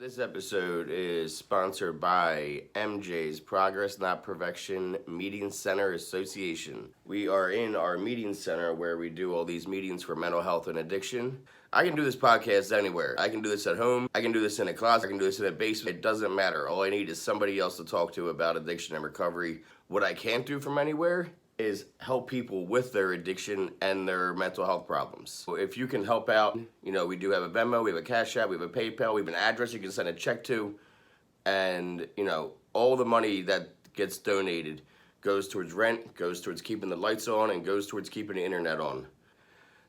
This episode is sponsored by MJ's Progress Not Perfection Meeting Center Association. We are in our meeting center where we do all these meetings for mental health and addiction. I can do this podcast anywhere. I can do this at home. I can do this in a closet. I can do this in a basement. It doesn't matter. All I need is somebody else to talk to about addiction and recovery. What I can't do from anywhere is help people with their addiction and their mental health problems. So if you can help out, we do have a Venmo, we have a Cash App, we have a PayPal, we have an address you can send a check to, and, all the money that gets donated goes towards rent, goes towards keeping the lights on, and goes towards keeping the internet on.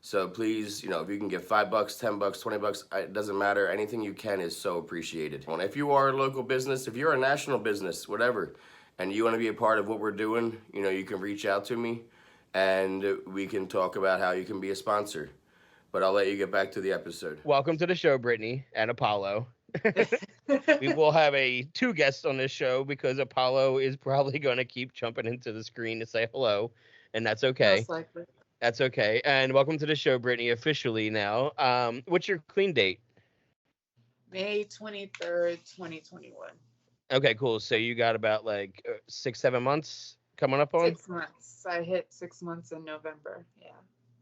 So please, if you can give $5, $10, $20, it doesn't matter. Anything you can is so appreciated. And if you are a local business, if you're a national business, whatever, and you want to be a part of what we're doing, you can reach out to me and we can talk about how you can be a sponsor. But I'll let you get back to the episode. Welcome to the show, Brittney and Apollo. We will have two guests on this show because Apollo is probably going to keep jumping into the screen to say hello, and that's okay. Most likely. That's okay. And welcome to the show, Brittney, officially now. What's your clean date? May 23rd, 2021. Okay, cool. So you got about 6-7 months coming up on? 6 months. I hit 6 months in November. Yeah.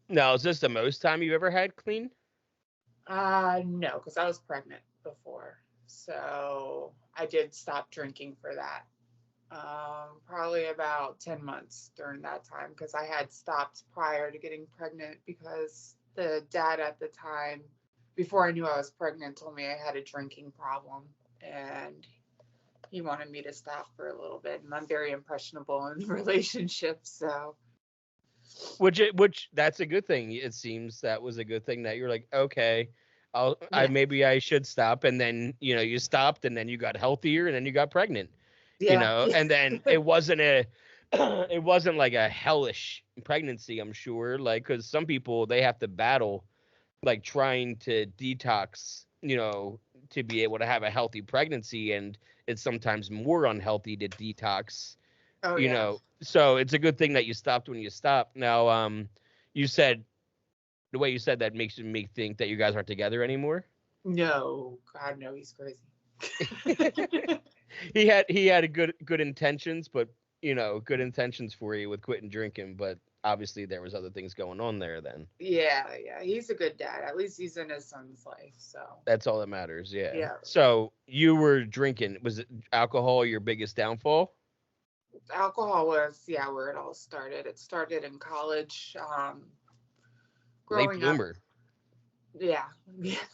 Now, is this the most time you ever had clean? No, because I was pregnant before. So I did stop drinking for that. Probably about 10 months during that time because I had stopped prior to getting pregnant because the dad at the time, before I knew I was pregnant, told me I had a drinking problem and he wanted me to stop for a little bit, and I'm very impressionable in relationships, so. Which that's a good thing. It seems that was a good thing that you're like, okay, maybe I should stop, and then you stopped, and then you got healthier, and then you got pregnant, and then it wasn't like a hellish pregnancy, I'm sure, because some people they have to battle, trying to detox, to be able to have a healthy pregnancy, and it's sometimes more unhealthy to detox, so it's a good thing that you stopped when you stopped. Now, you said the way you said that makes me think that you guys aren't together anymore. No, God, no, he's crazy. he had a good intentions, but good intentions for you with quitting drinking, but obviously there was other things going on there then. Yeah, he's a good dad. At least he's in his son's life, so. That's all that matters, yeah. Yeah. So you were drinking. Was it alcohol your biggest downfall? Alcohol was, where it all started. It started in college. Late bloomer.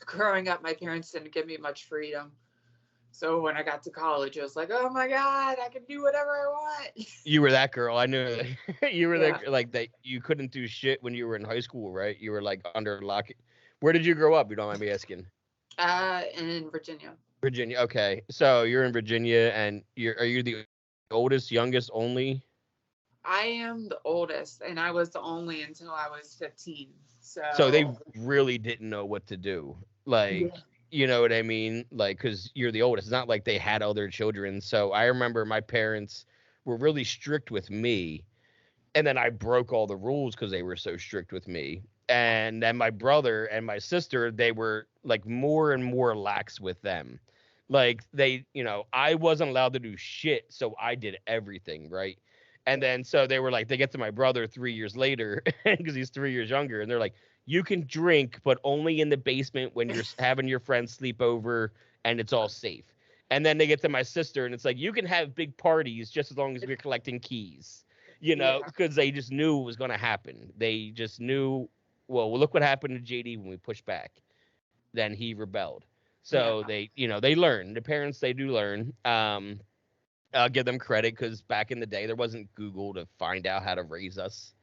Growing up, my parents didn't give me much freedom. So when I got to college, it was like, oh my God, I can do whatever I want. You were that girl. I knew that. You were that you couldn't do shit when you were in high school, right? You were under lock. Where did you grow up? You don't mind me asking. In Virginia. Virginia. Okay. So you're in Virginia, and are you the oldest, youngest, only? I am the oldest, and I was the only until I was 15. So they really didn't know what to do. You know what I mean? Because you're the oldest. It's not like they had other children. So I remember my parents were really strict with me. And then I broke all the rules because they were so strict with me. And then my brother and my sister, they were more and more lax with them. I wasn't allowed to do shit. So I did everything, right? And then so they were they get to my brother 3 years later because he's 3 years younger. And they're like, you can drink, but only in the basement when you're having your friends sleep over and it's all safe. And then they get to my sister and it's you can have big parties just as long as we're collecting keys, because they just knew it was going to happen. They just knew, well, look what happened to JD when we pushed back. Then he rebelled. So they learn. The parents, they do learn. I'll give them credit because back in the day, there wasn't Google to find out how to raise us.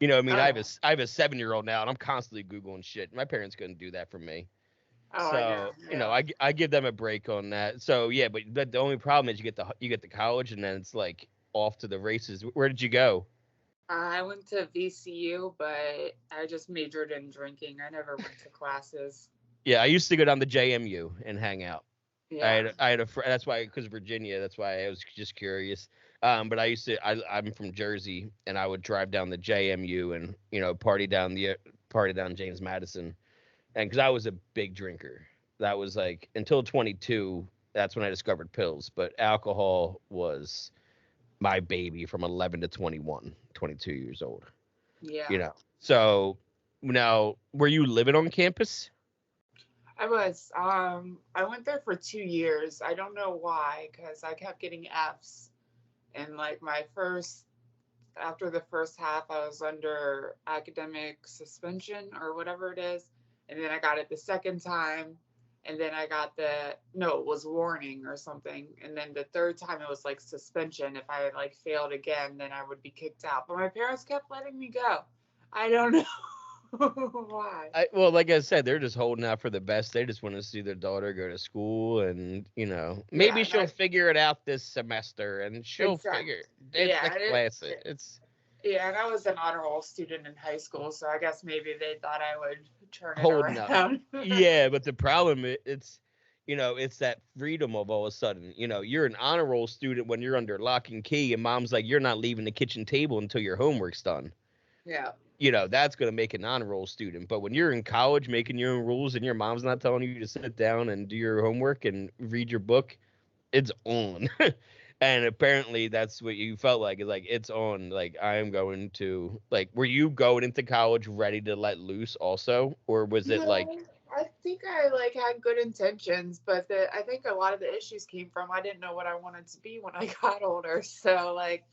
I have a 7-year-old now, and I'm constantly Googling shit. My parents couldn't do that for me. I give them a break on that. So but the only problem is you get to college, and then it's off to the races. Where did you go? I went to VCU, but I just majored in drinking. I never went to classes. Yeah, I used to go down to JMU and hang out. Yeah. I had a friend. That's why, because Virginia. That's why I was just curious. But I'm from Jersey, and I would drive down the JMU and party down James Madison, and because I was a big drinker, that was like until 22. That's when I discovered pills. But alcohol was my baby from 11 to 21, 22 years old. Yeah. You know. So now, were you living on campus? I was. I went there for 2 years. I don't know why, because I kept getting Fs. And like after the first half, I was under academic suspension or whatever it is. And then I got it the second time. And then I got no, it was warning or something. And then the third time it was like suspension. If I like failed again, then I would be kicked out. But my parents kept letting me go. I don't know why. Well, like I said, they're just holding out for the best. They just want to see their daughter go to school, and maybe Yeah, she'll figure it out this semester, and she'll exactly. figure it's Yeah, the classic. It's yeah, and I was an honor roll student in high school, so I guess maybe they thought I would turn it holding up. around. Yeah, but the problem it's that freedom of all of a sudden. You're an honor roll student when you're under lock and key, and mom's like, you're not leaving the kitchen table until your homework's done. Yeah. That's going to make an honor roll student. But when you're in college making your own rules and your mom's not telling you to sit down and do your homework and read your book, it's on. And apparently that's what you felt like. Is like, it's on. Like, I am going to, like, were you going into college ready to let loose also? Or was it like, No, I think I like had good intentions, but I think a lot of the issues came from I didn't know what I wanted to be when I got older. So like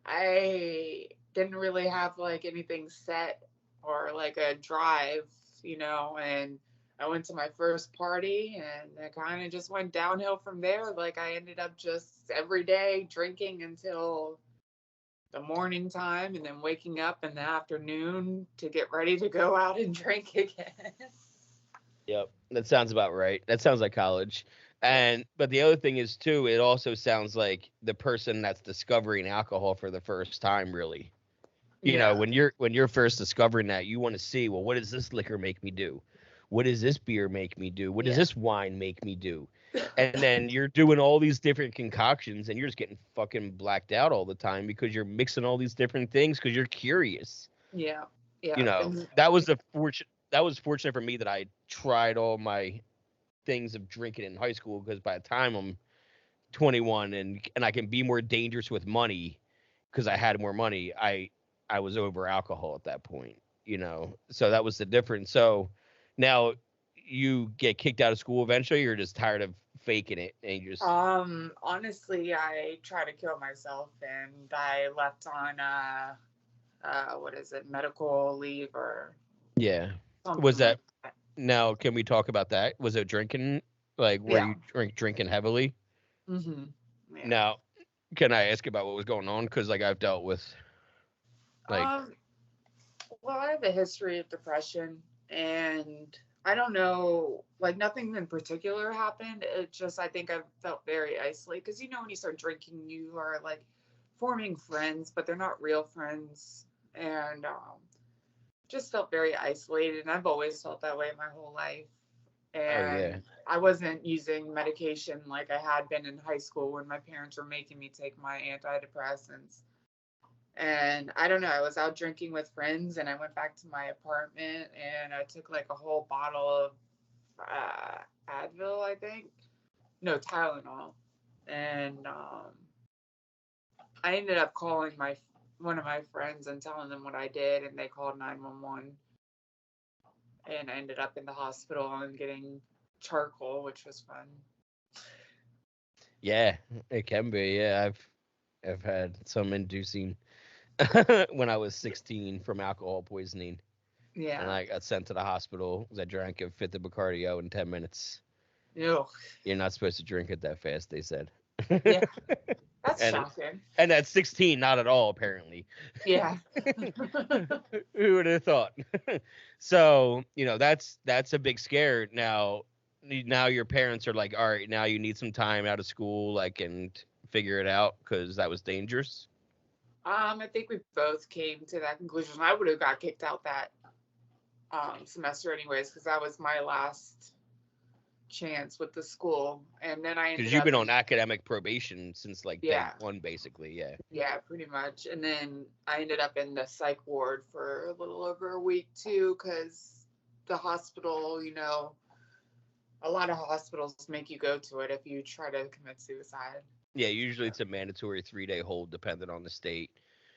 I didn't really have like anything set or like a drive, and I went to my first party and it kind of just went downhill from there. Like I ended up just every day drinking until the morning time and then waking up in the afternoon to get ready to go out and drink again. yep, that sounds about right. That sounds like college. But the other thing is too, it also sounds like the person that's discovering alcohol for the first time, really. Yeah. When you're first discovering that, you want to see, well, what does this liquor make me do? What does this beer make me do? What does Yeah. this wine make me do? And then you're doing all these different concoctions and you're just getting fucking blacked out all the time because you're mixing all these different things because you're curious. Yeah. Yeah. That was fortunate for me that I tried all my things of drinking in high school, because by the time I'm 21 and I can be more dangerous with money because I had more money, I was over alcohol at that point, so that was the difference. So now you get kicked out of school eventually, you're just tired of faking it and you just Honestly, I tried to kill myself and I left on what is it, medical leave or yeah. something Was like that now? Can we talk about that? Was it drinking? Like, were Yeah. you drinking heavily? Mm-hmm. Yeah. Now, can I ask about what was going on? Because like I've dealt with like Well, I have a history of depression and I don't know, like nothing in particular happened. It just, I think I felt very isolated because, when you start drinking, you are like forming friends, but they're not real friends. And just felt very isolated. And I've always felt that way my whole life. oh yeah. And I wasn't using medication like I had been in high school when my parents were making me take my antidepressants. And I don't know, I was out drinking with friends and I went back to my apartment and I took like a whole bottle of Advil, I think. No, Tylenol. And I ended up calling one of my friends and telling them what I did, and they called 911. And I ended up in the hospital and getting charcoal, which was fun. Yeah, it can be. Yeah, I've had some inducing when I was 16 from alcohol poisoning, and Yeah. I got sent to the hospital because I drank a fifth of Bacardio in 10 minutes. Ew. You're not supposed to drink it that fast, they said. Yeah. That's and shocking. and at 16, not at all, apparently. Yeah. Who would have thought? So that's a big scare. Now your parents are like, all right, now you need some time out of school, like, and figure it out because that was dangerous. I think we both came to that conclusion. I would have got kicked out that semester anyways, because that was my last chance with the school. And then I ended Because you've up been on academic probation since like day Yeah. one, basically. Yeah. Yeah, pretty much. And then I ended up in the psych ward for a little over a week too, because the hospital, a lot of hospitals make you go to it if you try to commit suicide. Yeah, usually it's a mandatory 3-day hold, depending on the state.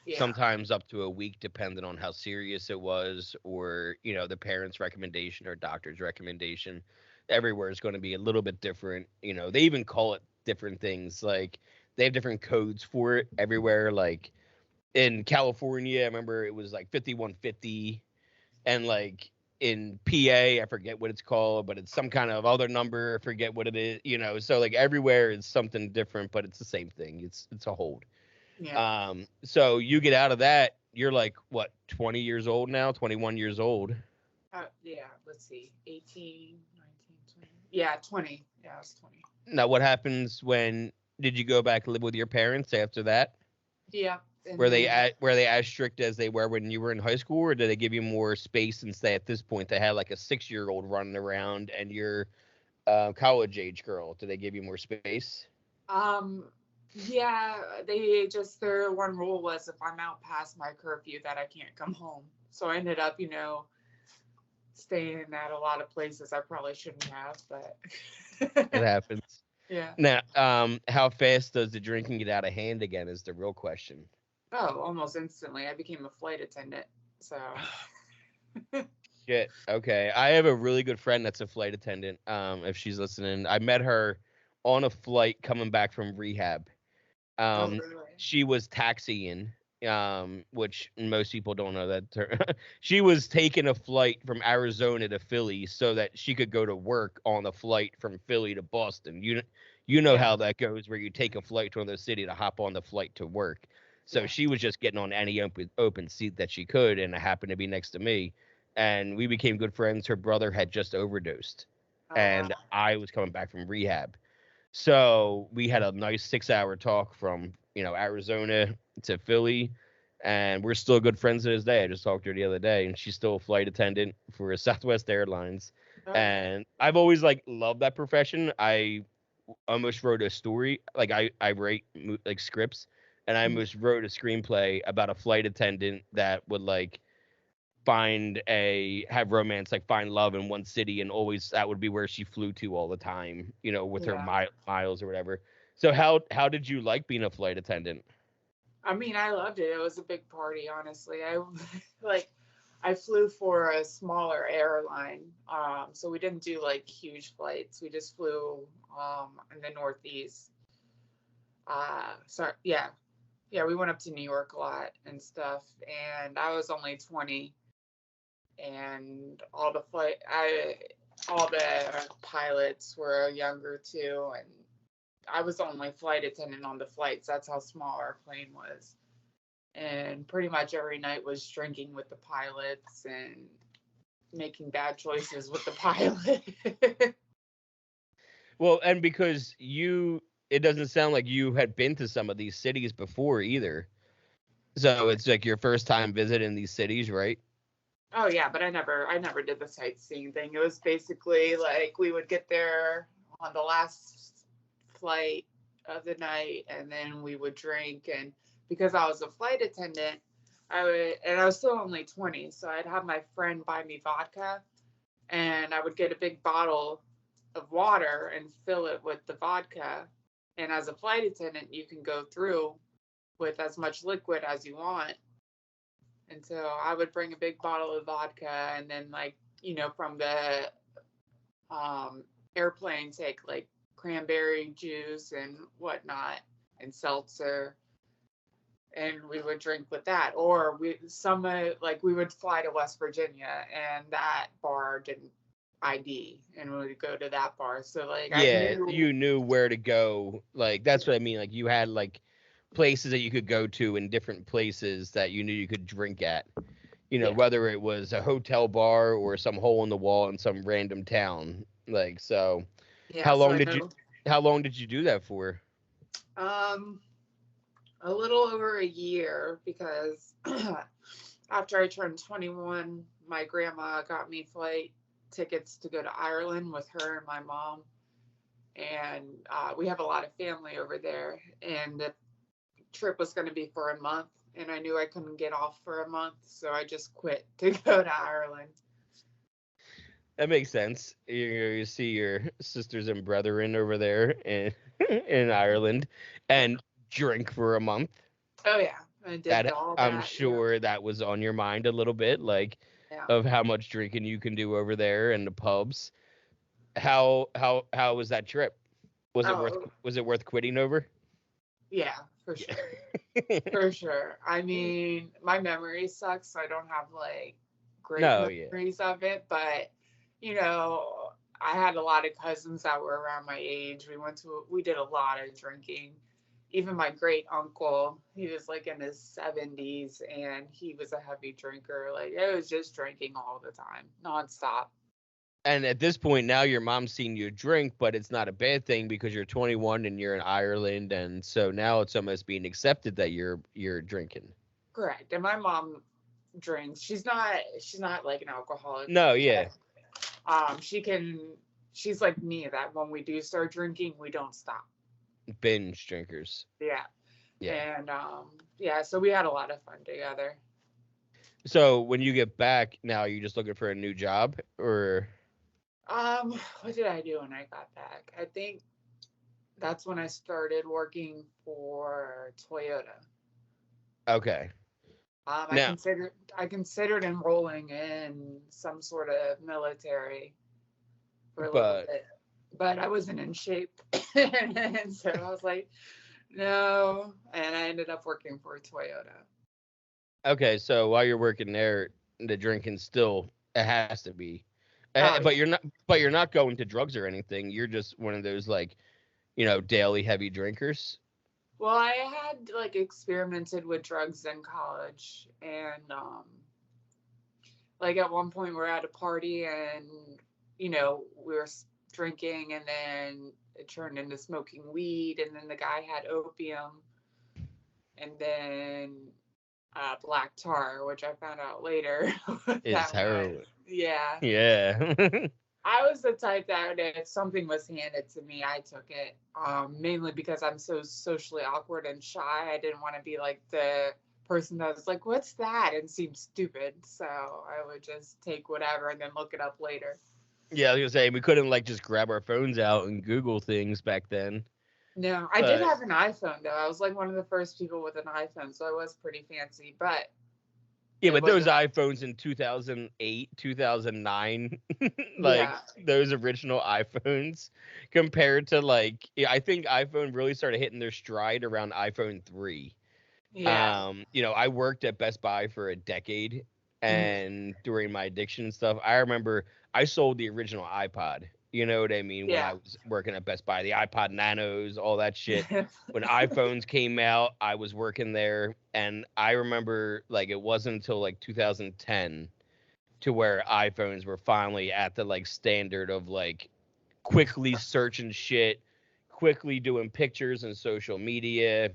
Yeah. Sometimes up to a week, depending on how serious it was, or the parent's recommendation or doctor's recommendation. Everywhere is going to be a little bit different. They even call it different things. Like they have different codes for it everywhere. Like in California, I remember it was like 5150, and like in PA, I forget what it's called, but it's some kind of other number. I forget what it is. So like everywhere is something different, but it's the same thing. It's a hold. Yeah. So you get out of that, you're like what, 20 years old now, 21 years old. Yeah. Let's see. 18, 19, 20. Yeah, 20. Yeah, I was 20. Now, what happens when did you go back and live with your parents after that? Yeah. And Were they then, as strict as they were when you were in high school, or did they give you more space and say at this point they had like a 6-year-old running around and you're college age girl? Did they give you more space? um, yeah, their one rule was if I'm out past my curfew that I can't come home. So I ended up, staying at a lot of places I probably shouldn't have, but It happens. yeah. Now, how fast does the drinking get out of hand again is the real question. Oh, almost instantly. I became a flight attendant. So, Shit. Okay. I have a really good friend that's a flight attendant. If she's listening, I met her on a flight coming back from rehab. oh, Um, really? she was taxiing, which most people don't know that term. She was taking a flight from Arizona to Philly so that she could go to work on a flight from Philly to Boston. You know Yeah, how that goes, where you take a flight to another city to hop on the flight to work. So yeah. she was just getting on any open seat that she could, and it happened to be next to me. And we became good friends. Her brother had just overdosed, Oh, wow. and I was coming back from rehab. So we had a nice 6-hour talk from, Arizona to Philly, and we're still good friends to this day. I just talked to her the other day, and she's still a flight attendant for Southwest Airlines. Okay. And I've always like loved that profession. I almost wrote a story, like I write like scripts, and I Mhm. almost wrote a screenplay about a flight attendant that would like have romance, like find love in one city, and always that would be where she flew to all the time, with her Yeah. miles or whatever. So how did you like being a flight attendant? I mean, I loved it. It was a big party, honestly. Like I flew for a smaller airline. So we didn't do like huge flights. We just flew in the Northeast. So yeah. Yeah, we went up to New York a lot and stuff. And I was only 20, and all the pilots were younger too, and I was the only flight attendant on the flights. That's how small our plane was. And pretty much every night was drinking with the pilots and making bad choices with the pilot. Well, and because it doesn't sound like you had been to some of these cities before either. So it's like your first time visiting these cities, right? Oh yeah, but I never did the sightseeing thing. It was basically like we would get there on the last flight of the night, and then we would drink. And because I was a flight attendant, I was still only 20, so I'd have my friend buy me vodka, and I would get a big bottle of water and fill it with the vodka. And as a flight attendant, you can go through with as much liquid as you want. And so I would bring a big bottle of vodka, and then like, from the airplane, take like cranberry juice and whatnot and seltzer, and we would drink with that. Or we would fly to West Virginia, and that bar didn't ID, and we would go to that bar. So like I Yeah, knew, you knew where to go. Like that's what I mean. Like you had like places that you could go to in different places that you knew you could drink at. yeah, Whether it was a hotel bar or some hole in the wall in some random town. Like so, yeah. how So long I did you know, how long did you do that for? um, a little over a year, because after I turned 21, my grandma got me flight tickets to go to Ireland with her and my mom. And we have a lot of family over there. And the trip was going to be for a month. And I knew I couldn't get off for a month. So I just quit to go to Ireland. That makes sense. You see your sisters and brethren over there in in Ireland and drink for a month. Oh yeah, I did That all I'm that. Yeah, sure that was on your mind a little bit, like yeah. of how much drinking you can do over there in the pubs. How was that trip? Oh Was it worth quitting over? yeah, for Yeah. sure. For sure. I mean, my memory sucks, so I don't have like great No, yeah. memories of it, but you know, I had a lot of cousins that were around my age. We did a lot of drinking. Even my great uncle, he was like in his 70s and he was a heavy drinker. Like it was just drinking all the time, nonstop. And at this point now your mom's seen you drink, but it's not a bad thing because you're 21 and you're in Ireland, and so now it's almost being accepted that you're drinking. Correct. And my mom drinks. She's not like an alcoholic, No, yeah. but she's like me that when we do start drinking, we don't stop. Binge drinkers. Yeah. Yeah. And yeah, so we had a lot of fun together. So when you get back now, are you just looking for a new job or What did I do when I got back? I think that's when I started working for Toyota. okay. I Now, considered enrolling in some sort of military for a little but bit, but I wasn't in shape, and so I was like, no, and I ended up working for Toyota. okay, so while you're working there, the drinking still it has to be. Oh But yeah. you're not going to drugs or anything. You're just one of those like, daily heavy drinkers. Well, I had like experimented with drugs in college, and like at one point we're at a party, and we were drinking, and then it turned into smoking weed, and then the guy had opium, and then black tar, which I found out later what Is that was. heroin. Yeah. Yeah. I was the type that if something was handed to me, I took it. Mainly because I'm so socially awkward and shy. I didn't want to be like the person that was like, "What's that?" and seem stupid. So I would just take whatever and then look it up later. Yeah, I was gonna say we couldn't like just grab our phones out and Google things back then. No, I did But have an iPhone though. I was like one of the first people with an iPhone, so I was pretty fancy. But yeah, it but those wasn't. iPhones in 2008, 2009, like Yeah, those original iPhones compared to like I think iPhone really started hitting their stride around iPhone 3. yeah. I worked at Best Buy for a decade, Mhm. and during my addiction and stuff, I remember I sold the original iPod. You know what I mean? When I Yeah. was working at Best Buy, the iPod Nanos, all that shit. When iPhones came out, I was working there, and I remember like it wasn't until like 2010 to where iPhones were finally at the like standard of like quickly searching shit, quickly doing pictures and social media,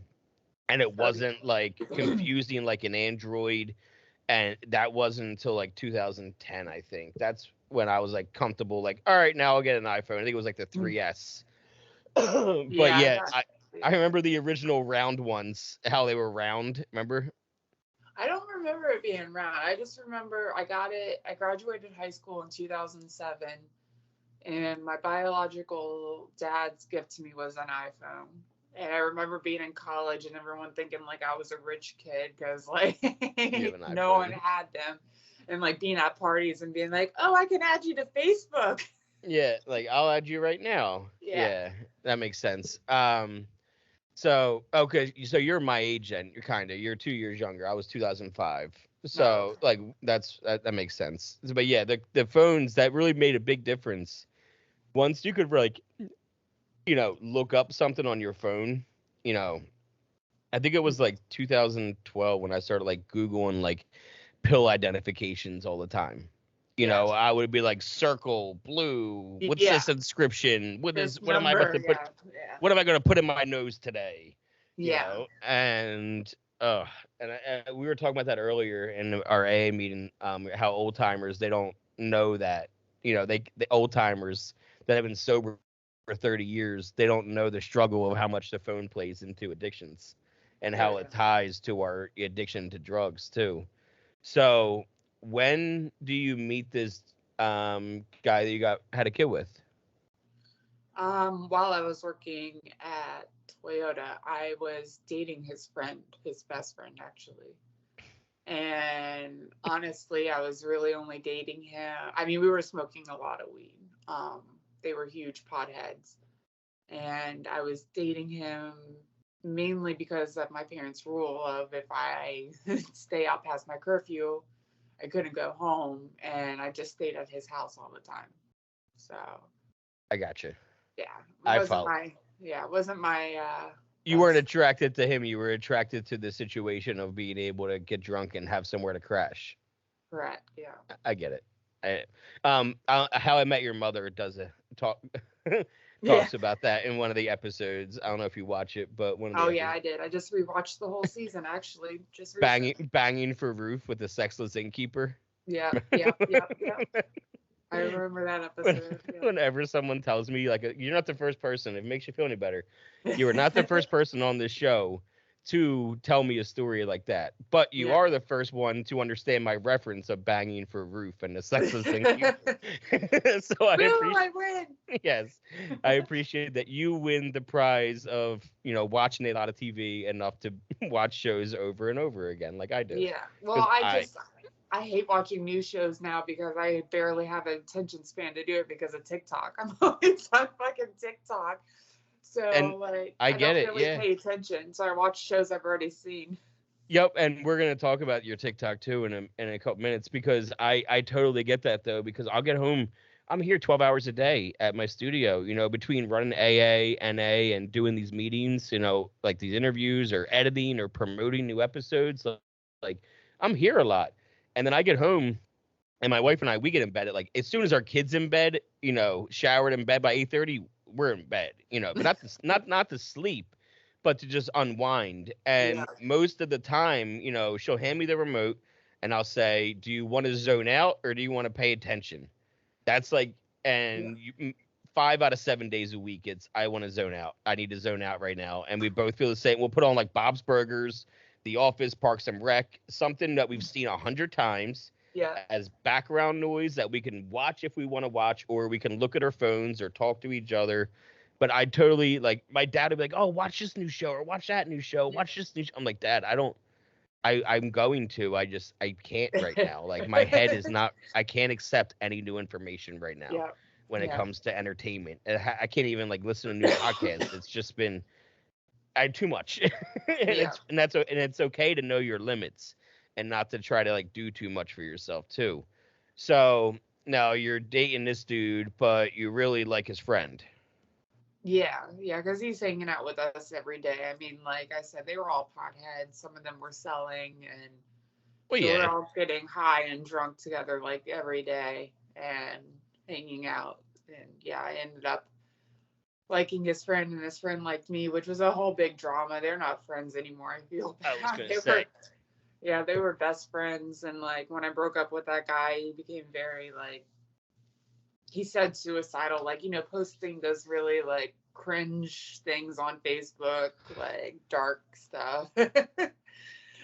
and it Oh, wasn't like confusing like an Android. And that wasn't until like 2010, I think. That's when I was like comfortable, like, all right, now I'll get an iPhone. I think it was like the 3S. But yeah, I yeah, got. I remember the original round ones, how they were round. Remember? I don't remember it being round. I just remember I got it. I graduated high school in 2007, and my biological dad's gift to me was an iPhone. And I remember being in college and everyone thinking like I was a rich kid because like You have an no one iPhone. had them, and like being at parties and being like, oh, I can add you to Facebook. Yeah, like I'll add you right now. Yeah. Yeah, that makes sense. So okay, so you're my age then. You're 2 years younger. I was 2005. No. So like that makes sense. But yeah, the phones that really made a big difference. Once you could like, look up something on your phone, you know, I think it was like 2012 when I started like Googling like pill identifications all the time. Yeah. I would be like circle blue. What's Yeah. this inscription? This What am I about number. to put? Yeah. Yeah. What am I going to put in my nose today? Yeah. And we were talking about that earlier in our AA meeting. How old timers they don't know that. The old timers that have been sober for 30 years, they don't know the struggle of how much the phone plays into addictions and Oh how yeah. it ties to our addiction to drugs too. So when do you meet this? guy that you had a kid with? While I was working at Toyota, I was dating his friend, his best friend actually. And honestly, I was really only dating him. I mean, we were smoking a lot of weed. They were huge potheads. And I was dating him mainly because of my parents' rule of if I stay out past my curfew, I couldn't go home, and I just stayed at his house all the time. So I got you. yeah, I follow. it wasn't my You weren't best attracted to him. You were attracted to the situation of being able to get drunk and have somewhere to crash. friend. Yeah. I get it. How I Met Your Mother does a talk Yeah. talks about that in one of the episodes. I don't know if you watch it, but one of the Oh yeah, I did. I just rewatched the whole season actually, just recently. banging for Ruth with the sexless innkeeper. Yeah, yeah, yeah, yeah. I remember that episode. Whenever someone tells me like you're not the first person, if it makes you feel any better, Yeah. you are not the first person on this show to tell me a story like that. But you Yeah. are the first one to understand my reference of banging for Roof and the sexless innkeeper. So I appreciate. I win. Yes, I appreciate that you win the prize of watching a lot of TV enough to watch shows over and over again, like I do. Yeah. Well, 'Cause I hate watching news shows now because I barely have an attention span to do it because of TikTok. I'm always on fucking TikTok. So And like I get don't it, really yeah. pay attention. So I watch shows I've already seen. Yep, and we're gonna talk about your TikTok too in a couple minutes because I totally get that though because I'll get home. I'm here 12 hours a day at my studio, between running AA, NA, and doing these meetings, like these interviews or editing or promoting new episodes. Like I'm here a lot, and then I get home, and my wife and I we get in bed at like as soon as our kids in bed, showered in bed by 8:30, we're in bed, but not to sleep, but to just unwind. Yeah. And most of the time, she'll hand me the remote and I'll say, do you want to zone out or do you want to pay attention? That's like, Yeah. and 5 out of 7 days a week, it's, I want to zone out. I need to zone out right now. And we both feel the same. We'll put on like Bob's Burgers, The Office, Parks and Rec, something that we've seen 100 times Yeah. as background noise that we can watch if we want to watch, or we can look at our phones or talk to each other. But I totally like my dad would be like, "Oh, watch this new show or watch that new show. Watch this new." I'm like, "Dad, I don't. I'm going to. I can't right now. Like my head is not. I can't accept any new information right now Yeah. when it Yeah. comes to entertainment. I can't even like listen to new podcasts. It's just been I too much, and Yeah. it's okay to know your limits and not to try to like do too much for yourself too. So now you're dating this dude, but you really like his friend. Yeah, yeah, because he's hanging out with us every day. I mean, like I said, they were all potheads. Some of them were selling, and Well, so we're yeah, all getting high and drunk together like every day and hanging out. And yeah, I ended up liking his friend, and his friend liked me, which was a whole big drama. They're not friends anymore. I feel I was bad. gonna say. Yeah, they were best friends. And like when I broke up with that guy, he became very like he said suicidal, like, posting those really like cringe things on Facebook, like dark stuff,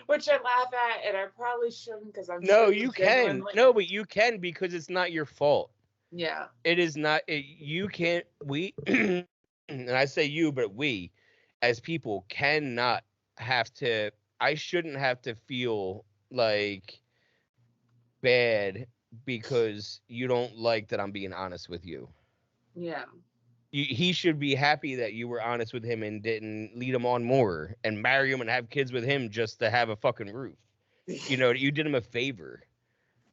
which I laugh at, and I probably shouldn't because I'm No, sure you he can. genuinely. No, but you can because it's not your fault. Yeah, It is not. You can't. We, and I say you, but we, as people, cannot have to. I shouldn't have to feel like bad because you don't like that I'm being honest with you. yeah, He should be happy that you were honest with him and didn't lead him on more and marry him and have kids with him just to have a fucking roof. You did him a favor.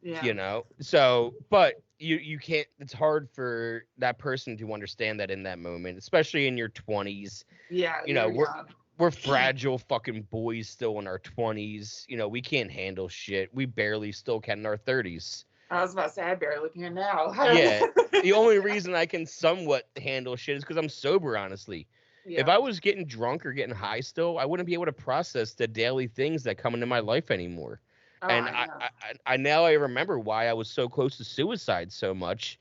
yeah, So, but you can't. It's hard for that person to understand that in that moment, especially in your 20s. yeah. You know, You're we're young. we're fragile fucking boys still in our 20s. We can't handle shit. We barely still can in our 30s. I was about to say I barely can now. Yeah. The only reason I can somewhat handle shit is because I'm sober, honestly. If Yeah. I was getting drunk or getting high still, I wouldn't be able to process the daily things that come into my life anymore. Oh, And I know. I now I remember why I was so close to suicide so much,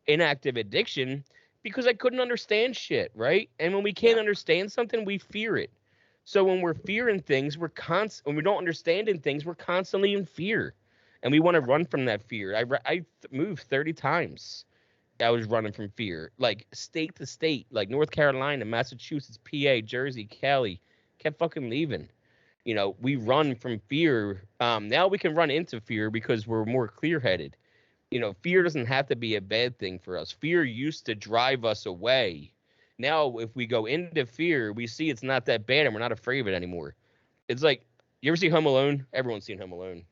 inactive addiction, because I couldn't understand shit, right? And when we can't Yeah. understand something, we fear it. So when we're fearing things, when we don't understand in things, we're constantly in fear. and we want to run from that fear. I moved 30 times. I was running from fear, like state to state, like North Carolina, Massachusetts, PA, Jersey, Cali, kept fucking leaving. We run from fear. Now we can run into fear because we're more clear-headed. Fear doesn't have to be a bad thing for us. Fear used to drive us away. Now, if we go into fear, we see it's not that bad and we're not afraid of it anymore. It's like, you ever see Home Alone? Everyone's seen Home Alone.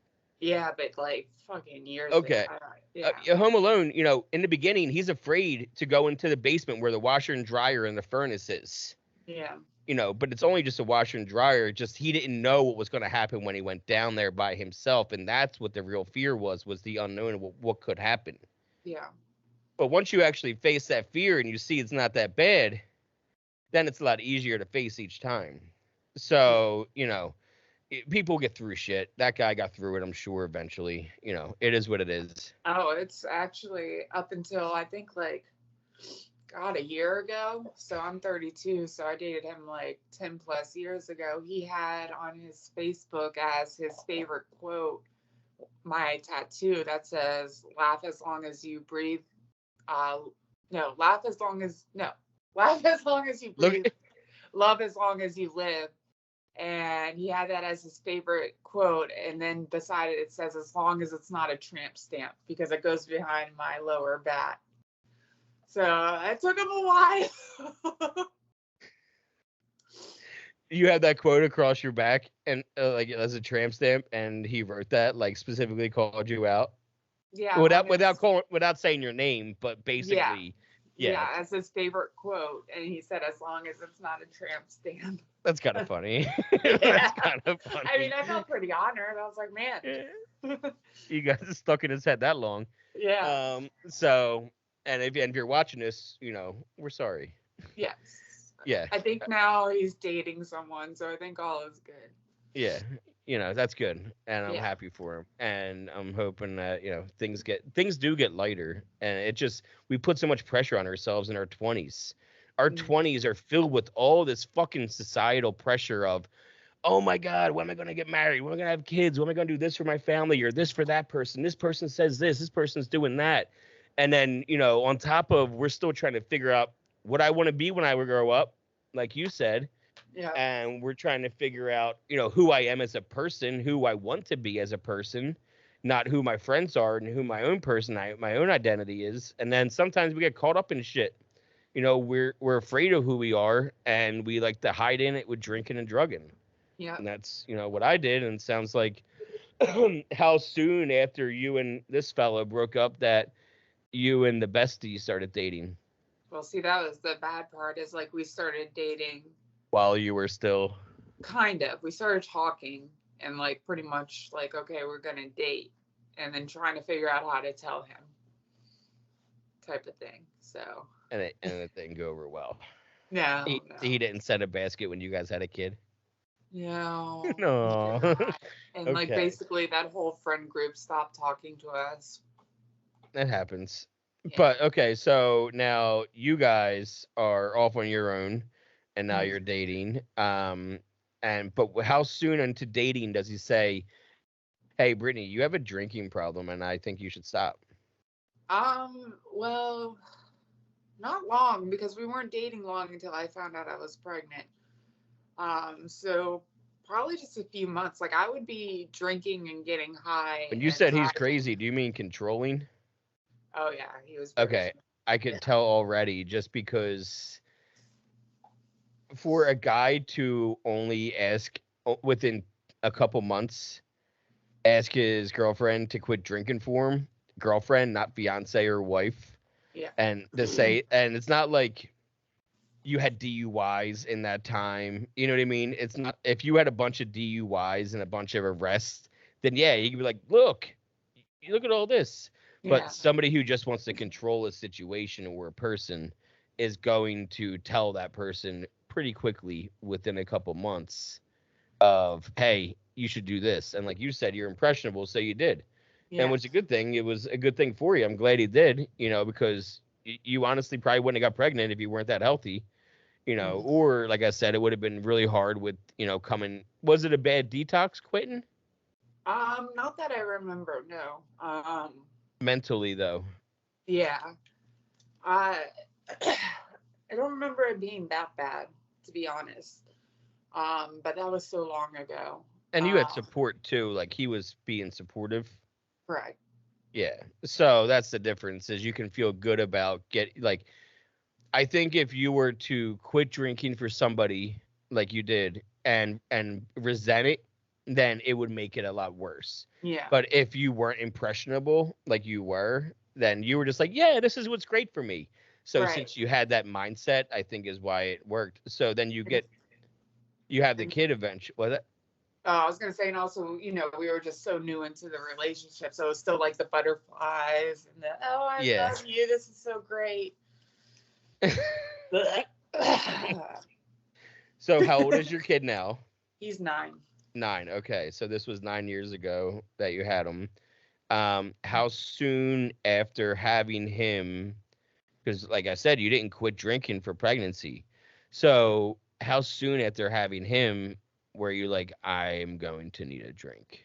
Yeah, but like fucking years Okay. ago. Yeah. Home Alone, in the beginning, he's afraid to go into the basement where the washer and dryer and the furnace is. Yeah. But it's only just a washer and dryer. Just he didn't know what was going to happen when he went down there by himself. And that's what the real fear was the unknown of what could happen. Yeah. But once you actually face that fear and you see it's not that bad, then it's a lot easier to face each time. So, people get through shit. That guy got through it, I'm sure, eventually. It is what it is. Oh, it's actually up until I think like, God, a year ago. So I'm 32. So I dated him like 10 plus years ago. He had on his Facebook as his favorite quote, my tattoo that says, laugh as long as you breathe. Laugh as long as you breathe. Love as long as you live. And he had that as his favorite quote. And then beside it, it says, as long as it's not a tramp stamp, because it goes behind my lower back. So it took him a while. You have that quote across your back and like as a tramp stamp, and he wrote that, like specifically called you out. Yeah. Without saying your name, but basically. Yeah, as his favorite quote. And he said, as long as it's not a tramp stamp. That's kind of funny. Yeah. That's kind of funny. I mean, I felt pretty honored. I was like, man. You got it stuck in his head that long. Yeah. So, and if you're watching this, we're sorry. Yes. Yeah. I think now he's dating someone, so I think all is good. Yeah. That's good. And I'm happy for him. And I'm hoping that, things do get lighter. And we put so much pressure on ourselves in our 20s. Our 20s are filled with all this fucking societal pressure of, oh my God, when am I going to get married? When am I going to have kids? When am I going to do this for my family or this for that person? This person says this person's doing that. And then, on top of, we're still trying to figure out what I want to be when I grow up, like you said. Yeah. And we're trying to figure out, who I am as a person, who I want to be as a person, not who my friends are and who my own my own identity is. And then sometimes we get caught up in shit. We're afraid of who we are, and we like to hide in it with drinking and drugging. Yeah. And that's, what I did. And it sounds like how soon after you and this fella broke up that you and the bestie started dating. Well, see, that was the bad part, is like we started dating while you were still we started talking and like pretty much like, okay, we're gonna date, and then trying to figure out how to tell him, type of thing. So and it didn't go over well. No, he didn't set a basket when you guys had a kid. No. And like basically that whole friend group stopped talking to us. That happens. Yeah. But okay, so now you guys are off on your own, and now you're dating. But how soon into dating does he say, "Hey, Brittney, you have a drinking problem, and I think you should stop"? Well, not long, because we weren't dating long until I found out I was pregnant. So probably just a few months. Like I would be drinking and getting high. When you said he's crazy, do you mean controlling? Oh yeah, he was. Okay, I could tell already, just because for a guy to only ask within a couple months, ask his girlfriend to quit drinking for him, girlfriend, not fiance or wife. Yeah. And to say, and it's not like you had DUIs in that time. You know what I mean? It's not, if you had a bunch of DUIs and a bunch of arrests, then yeah, you could be like, look at all this. But somebody who just wants to control a situation or a person is going to tell that person pretty quickly within a couple months of, hey, you should do this. And like you said, you're impressionable, so you did. Yeah. And it was a good thing. It was a good thing for you. I'm glad he did, because you honestly probably wouldn't have got pregnant if you weren't that healthy, or like I said, it would have been really hard with, coming. Was it a bad detox quitting? Not that I remember, no. Mentally though. Yeah. I I don't remember it being that bad, to be honest. But that was so long ago. And you had support too, like he was being supportive. Correct. Yeah. So that's the difference is you can feel good about I think if you were to quit drinking for somebody like you did and resent it, then it would make it a lot worse. Yeah. But if you weren't impressionable like you were, then you were just like, yeah, this is what's great for me. So Right. since you had that mindset, I think is why it worked. So then you have the And kid eventually. Was it? I was gonna say, and also, we were just so new into the relationship, so it was still like the butterflies and the I Yeah. love you, this is so great. So how old is your kid now? He's 9. 9. Okay. So this was 9 years ago that you had him. How soon after having him, because like I said, you didn't quit drinking for pregnancy. So how soon after having him were you like, I'm going to need a drink?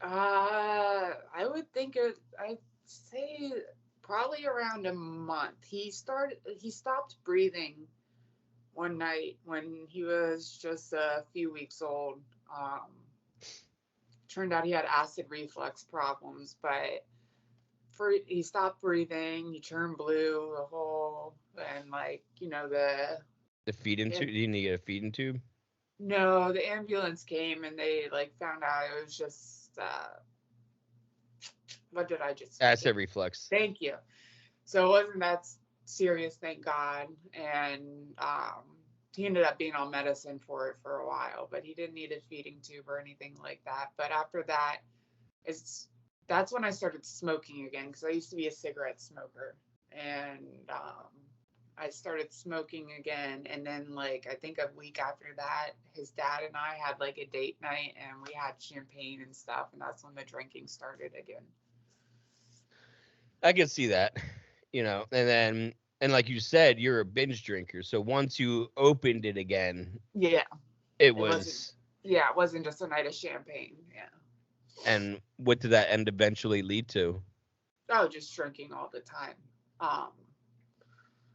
I would think I'd say probably around a month. He stopped breathing one night when he was just a few weeks old. Turned out he had acid reflux problems, but he stopped breathing. He turned blue, the whole, and The feeding tube? You need to get a feeding tube? no, the ambulance came and they found out it was just what did I just say? Acid reflux. Thank you. So it wasn't that serious, thank God. And he ended up being on medicine for it for a while, but he didn't need a feeding tube or anything like that. But after that, that's when I started smoking again, because I used to be a cigarette smoker. And I started smoking again. And then, I think a week after that, his dad and I had a date night and we had champagne and stuff. And that's when the drinking started again. I can see that, and like you said, you're a binge drinker. So once you opened it again, Yeah. it wasn't, was. yeah, it wasn't just a night of champagne. Yeah. And what did that end eventually lead to? Oh, just drinking all the time. Um,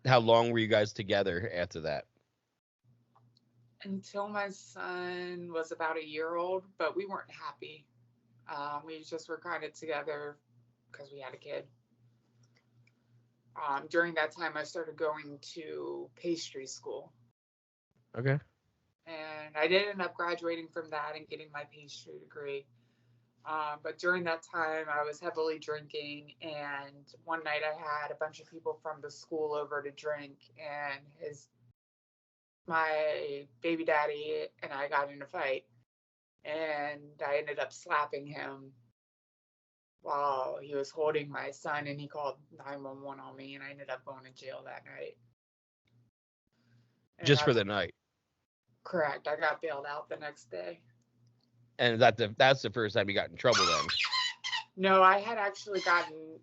How long were you guys together after that? until my son was about a year old, but we weren't happy. We just were kind of together because we had a kid. During that time, I started going to pastry school. Okay. And I did end up graduating from that and getting my pastry degree. But during that time, I was heavily drinking. And one night I had a bunch of people from the school over to drink. And my baby daddy and I got in a fight. And I ended up slapping him while he was holding my son, and he called 911 on me, and I ended up going to jail that night. And Just for the night. Correct. I got bailed out the next day. And that's the first time you got in trouble then? No, I had actually gotten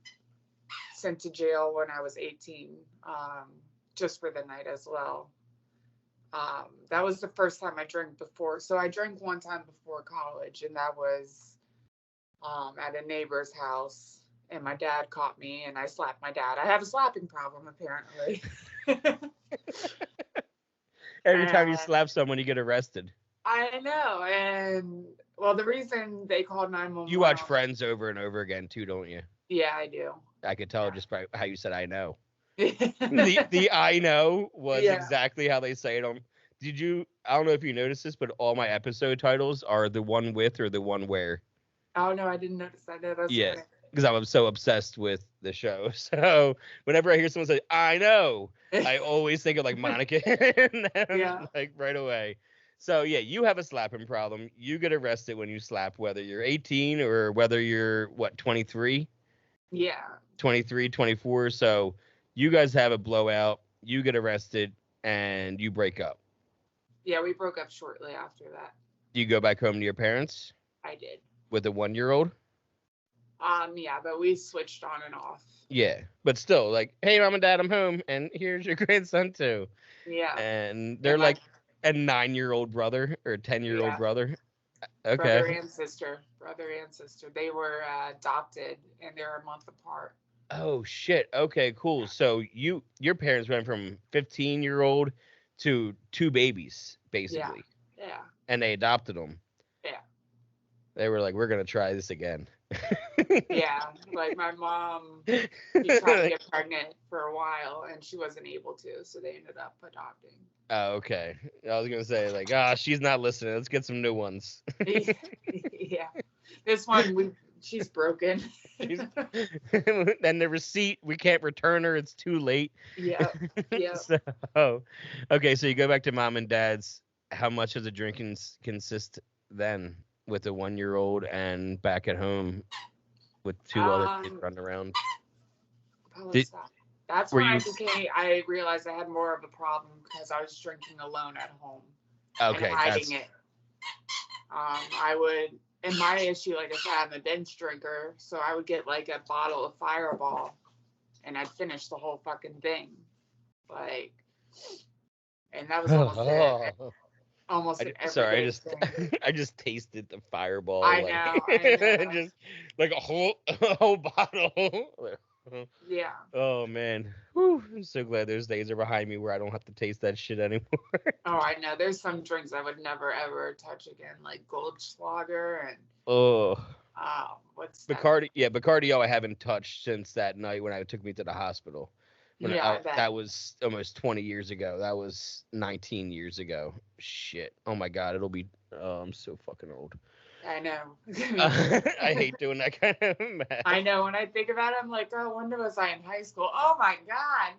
sent to jail when I was 18, just for the night as well. That was the first time I drank before. So I drank one time before college, and that was at a neighbor's house, and my dad caught me, and I slapped my dad. I have a slapping problem, apparently. Every time you slap someone, you get arrested. I know, and well, the reason they called 911. You watch Friends over and over again too, don't you? Yeah, I do. I could tell just by how you said "I know." the "I know" was exactly how they say it on. I don't know if you noticed this, but all my episode titles are the one with or the one where. Oh no, I didn't notice that. That's yeah, funny. Because I'm so obsessed with the show. So whenever I hear someone say "I know," I always think of Monica, right away. So yeah, you have a slapping problem. You get arrested when you slap, whether you're 18 or whether you're 23. Yeah. 23, 24. So you guys have a blowout. You get arrested and you break up. Yeah, we broke up shortly after that. Do you go back home to your parents? I did. With a 1-year-old? Yeah, but we switched on and off. Yeah, but still, hey, mom and dad, I'm home, and here's your grandson too. Yeah. And they're like a 9-year-old brother or a 10-year-old brother. Okay. Brother and sister. They were adopted, and they're a month apart. Oh shit. Okay, cool. So your parents went from 15-year-old to two babies Yeah, basically, yeah, and they adopted them. yeah, They were like, "We're gonna try this again." yeah. Like my mom, she tried to get pregnant for a while, and she wasn't able to, so they ended up adopting. Oh, okay. I was gonna say like, she's not listening. Let's get some new ones. Yeah, this one she's broken. She's then the receipt we can't return her. It's too late. Yeah, yeah. So, okay. So you go back to mom and dad's. How much does the drinking consist then with a 1-year-old and back at home with two other kids Um, running around? probably Did stop. That's were when you I realized I had more of a problem because I was drinking alone at home and okay? hiding it. I would, and my issue, like I said, I'm a binge drinker, so I would get like a bottle of Fireball, and I'd finish the whole fucking thing, like, and that was almost an Sorry, everyday thing. I just tasted the Fireball I like know, I know. just like a whole bottle. Yeah. Oh man, whew, I'm so glad those days are behind me where I don't have to taste that shit anymore. Oh, I know. There's some drinks I would never ever touch again, like Goldschlager and Oh, what's that? Bacardi, yeah, Bacardi. I haven't touched since that night when I took me to the hospital. Yeah, I bet. That was almost 20 years ago. That was 19 years ago. Shit. Oh my god, it'll be. Oh, I'm so fucking old. I know. Me too. I hate doing that kind of I math. know. When I think about it, I'm like, oh, when was I in high school? Oh my God,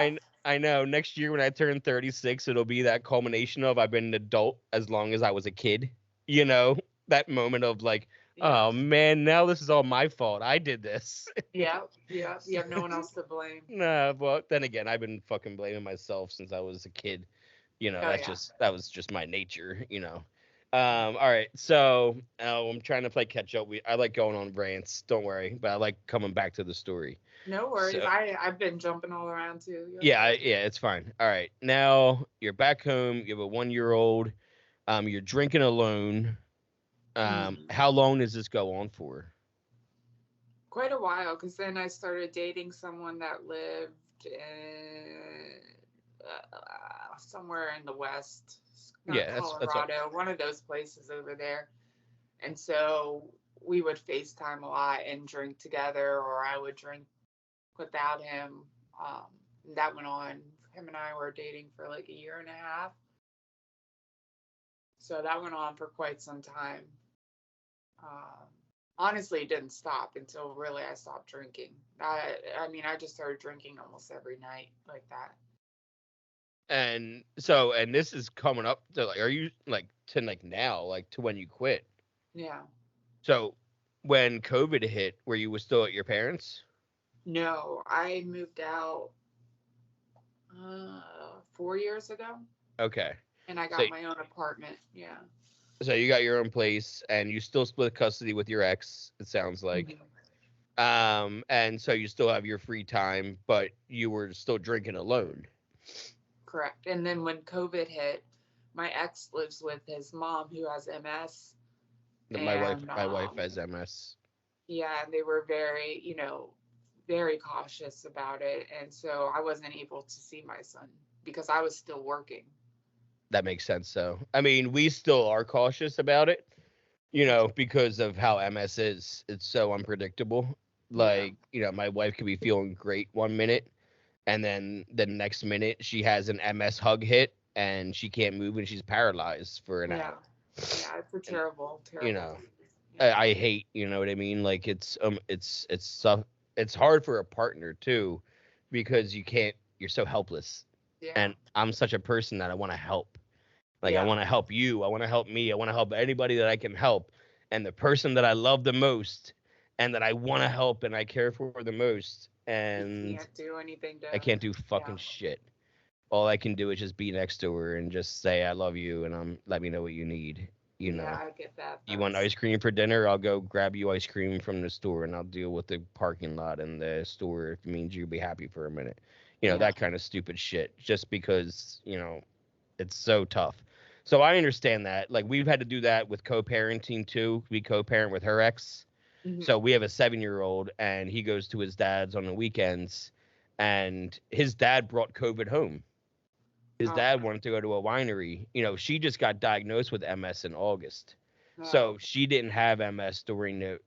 no. I know. Next year when I turn 36, it'll be that culmination of I've been an adult as long as I was a kid. You know, that moment of like, Yeah. oh man, now this is all my fault. I did this. Yeah. Yeah. You have no one else to blame. Nah, well, then again, I've been fucking blaming myself since I was a kid. You know, Oh yeah. that was just my nature. You know. All right, so I'm trying to play catch up. I like going on rants. Don't worry, but I like coming back to the story. No worries. So I've been jumping all around too. You're yeah, good. yeah, it's fine. All right, now you're back home. You have a 1-year-old. You're drinking alone. Mm. How long does this go on for? Quite a while, because then I started dating someone that lived in somewhere in the West, not Yeah, that's all. Colorado, one of those places over there. And so we would FaceTime a lot and drink together, or I would drink without him. Um, that went on. Him and I were dating for like a year and a half. So that went on for quite some time. Um, honestly, it didn't stop until really I stopped drinking. I mean, I just started drinking almost every night like that. And so, and this is coming up to like, are you like to like now, like to when you quit? Yeah. So, when COVID hit, were you still at your parents'? No, I moved out 4 years ago, Okay. and I So, got my own apartment. Yeah. so you got your own place, and you still split custody with your ex. It sounds like. Mhm. And so you still have your free time, but you were still drinking alone. Correct. And then when COVID hit, my ex lives with his mom who has MS, and My wife has MS. yeah, they were very, very cautious about it, and so I wasn't able to see my son because I was still working. That makes sense. So, I mean, we still are cautious about it, you know, because of how MS is. It's so unpredictable. Yeah. Like, you know, my wife could be feeling great 1 minute, and then the next minute she has an MS hug hit, and she can't move, and she's paralyzed for an Yeah. hour. Yeah, it's a And terrible, you terrible know, disease. Yeah. I hate, you know what I mean? Like it's hard for a partner too, because you're so helpless. Yeah. And I'm such a person that I want to help. Like I Yeah. want to help you, I want to help me, I want to help anybody that I can help. And the person that I love the most and that I want to help and I care for the most, You and can't do anything I to, can't do yeah. fucking shit. All I can do is just be next to her and just say I love you and let me know what you need, you Yeah, know. I get that. You want ice cream for dinner? I'll go grab you ice cream from the store and I'll deal with the parking lot and the store if it means you'll be happy for a minute. You know, Yeah. that kind of stupid shit. Just because, you know, it's so tough. So I understand that. Like, we've had to do that with co-parenting too. We co-parent with her ex. Mhm. So we have a 7-year-old, and he goes to his dad's on the weekends, and his dad brought COVID home. His Oh, dad wanted to go to a winery. You know, she just got diagnosed with MS in August. no. So she didn't have MS during the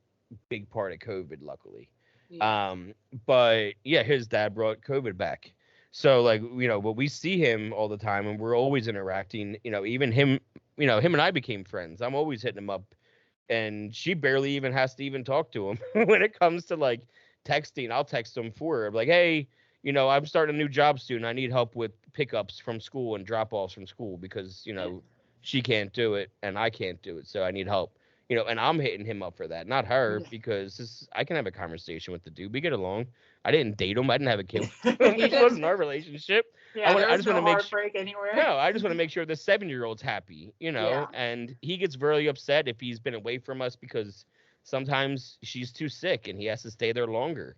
big part of COVID, luckily. Yeah. But yeah, his dad brought COVID back. So, like, you know, but we see him all the time, and we're always interacting. You know, even him, you know, him and I became friends. I'm always hitting him up, and she barely even has to even talk to him when it comes to like texting. I'll text him for her, like, hey, you know, I'm starting a new job soon. I need help with pickups from school and drop offs from school because, you Yeah. know, she can't do it and I can't do it. So I need help. You know, and I'm hitting him up for that, not her, Yeah. because I can have a conversation with the dude. We get along. I didn't date him. I didn't have a kid with him. You It wasn't didn't. our relationship. Yeah, there I was just want no to make sure. heartbreak anywhere. No, I just want to make sure the 7-year-old's happy, you know, Yeah. and he gets really upset if he's been away from us because sometimes she's too sick and he has to stay there longer.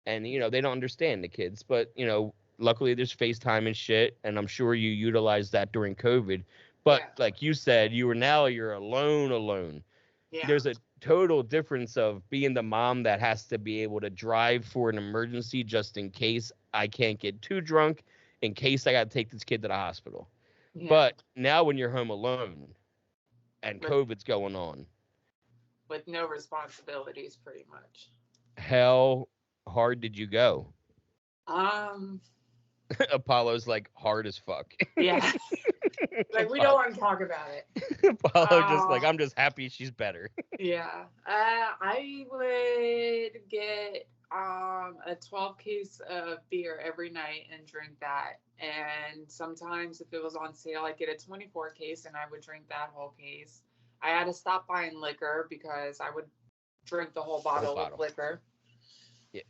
And, you know, they don't understand, the kids, but, you know, luckily there's FaceTime and shit. And I'm sure you utilized that during COVID. But Yeah. like you said, you're alone. Yeah. There's a total difference of being the mom that has to be able to drive for an emergency just in case I can't get too drunk, in case I got to take this kid to the hospital. Yeah. But now when you're home alone and With COVID's going on, with no responsibilities, pretty much. how hard did you go? Um. Apollo's like, hard as fuck. Yeah. Like, we don't want to talk about it. Apollo just like, I'm just happy she's better. Yeah. I would get a 12 case of beer every night and drink that. And sometimes if it was on sale, I'd get a 24 case and I would drink that whole case. I had to stop buying liquor because I would drink the whole bottle of liquor. Yeah.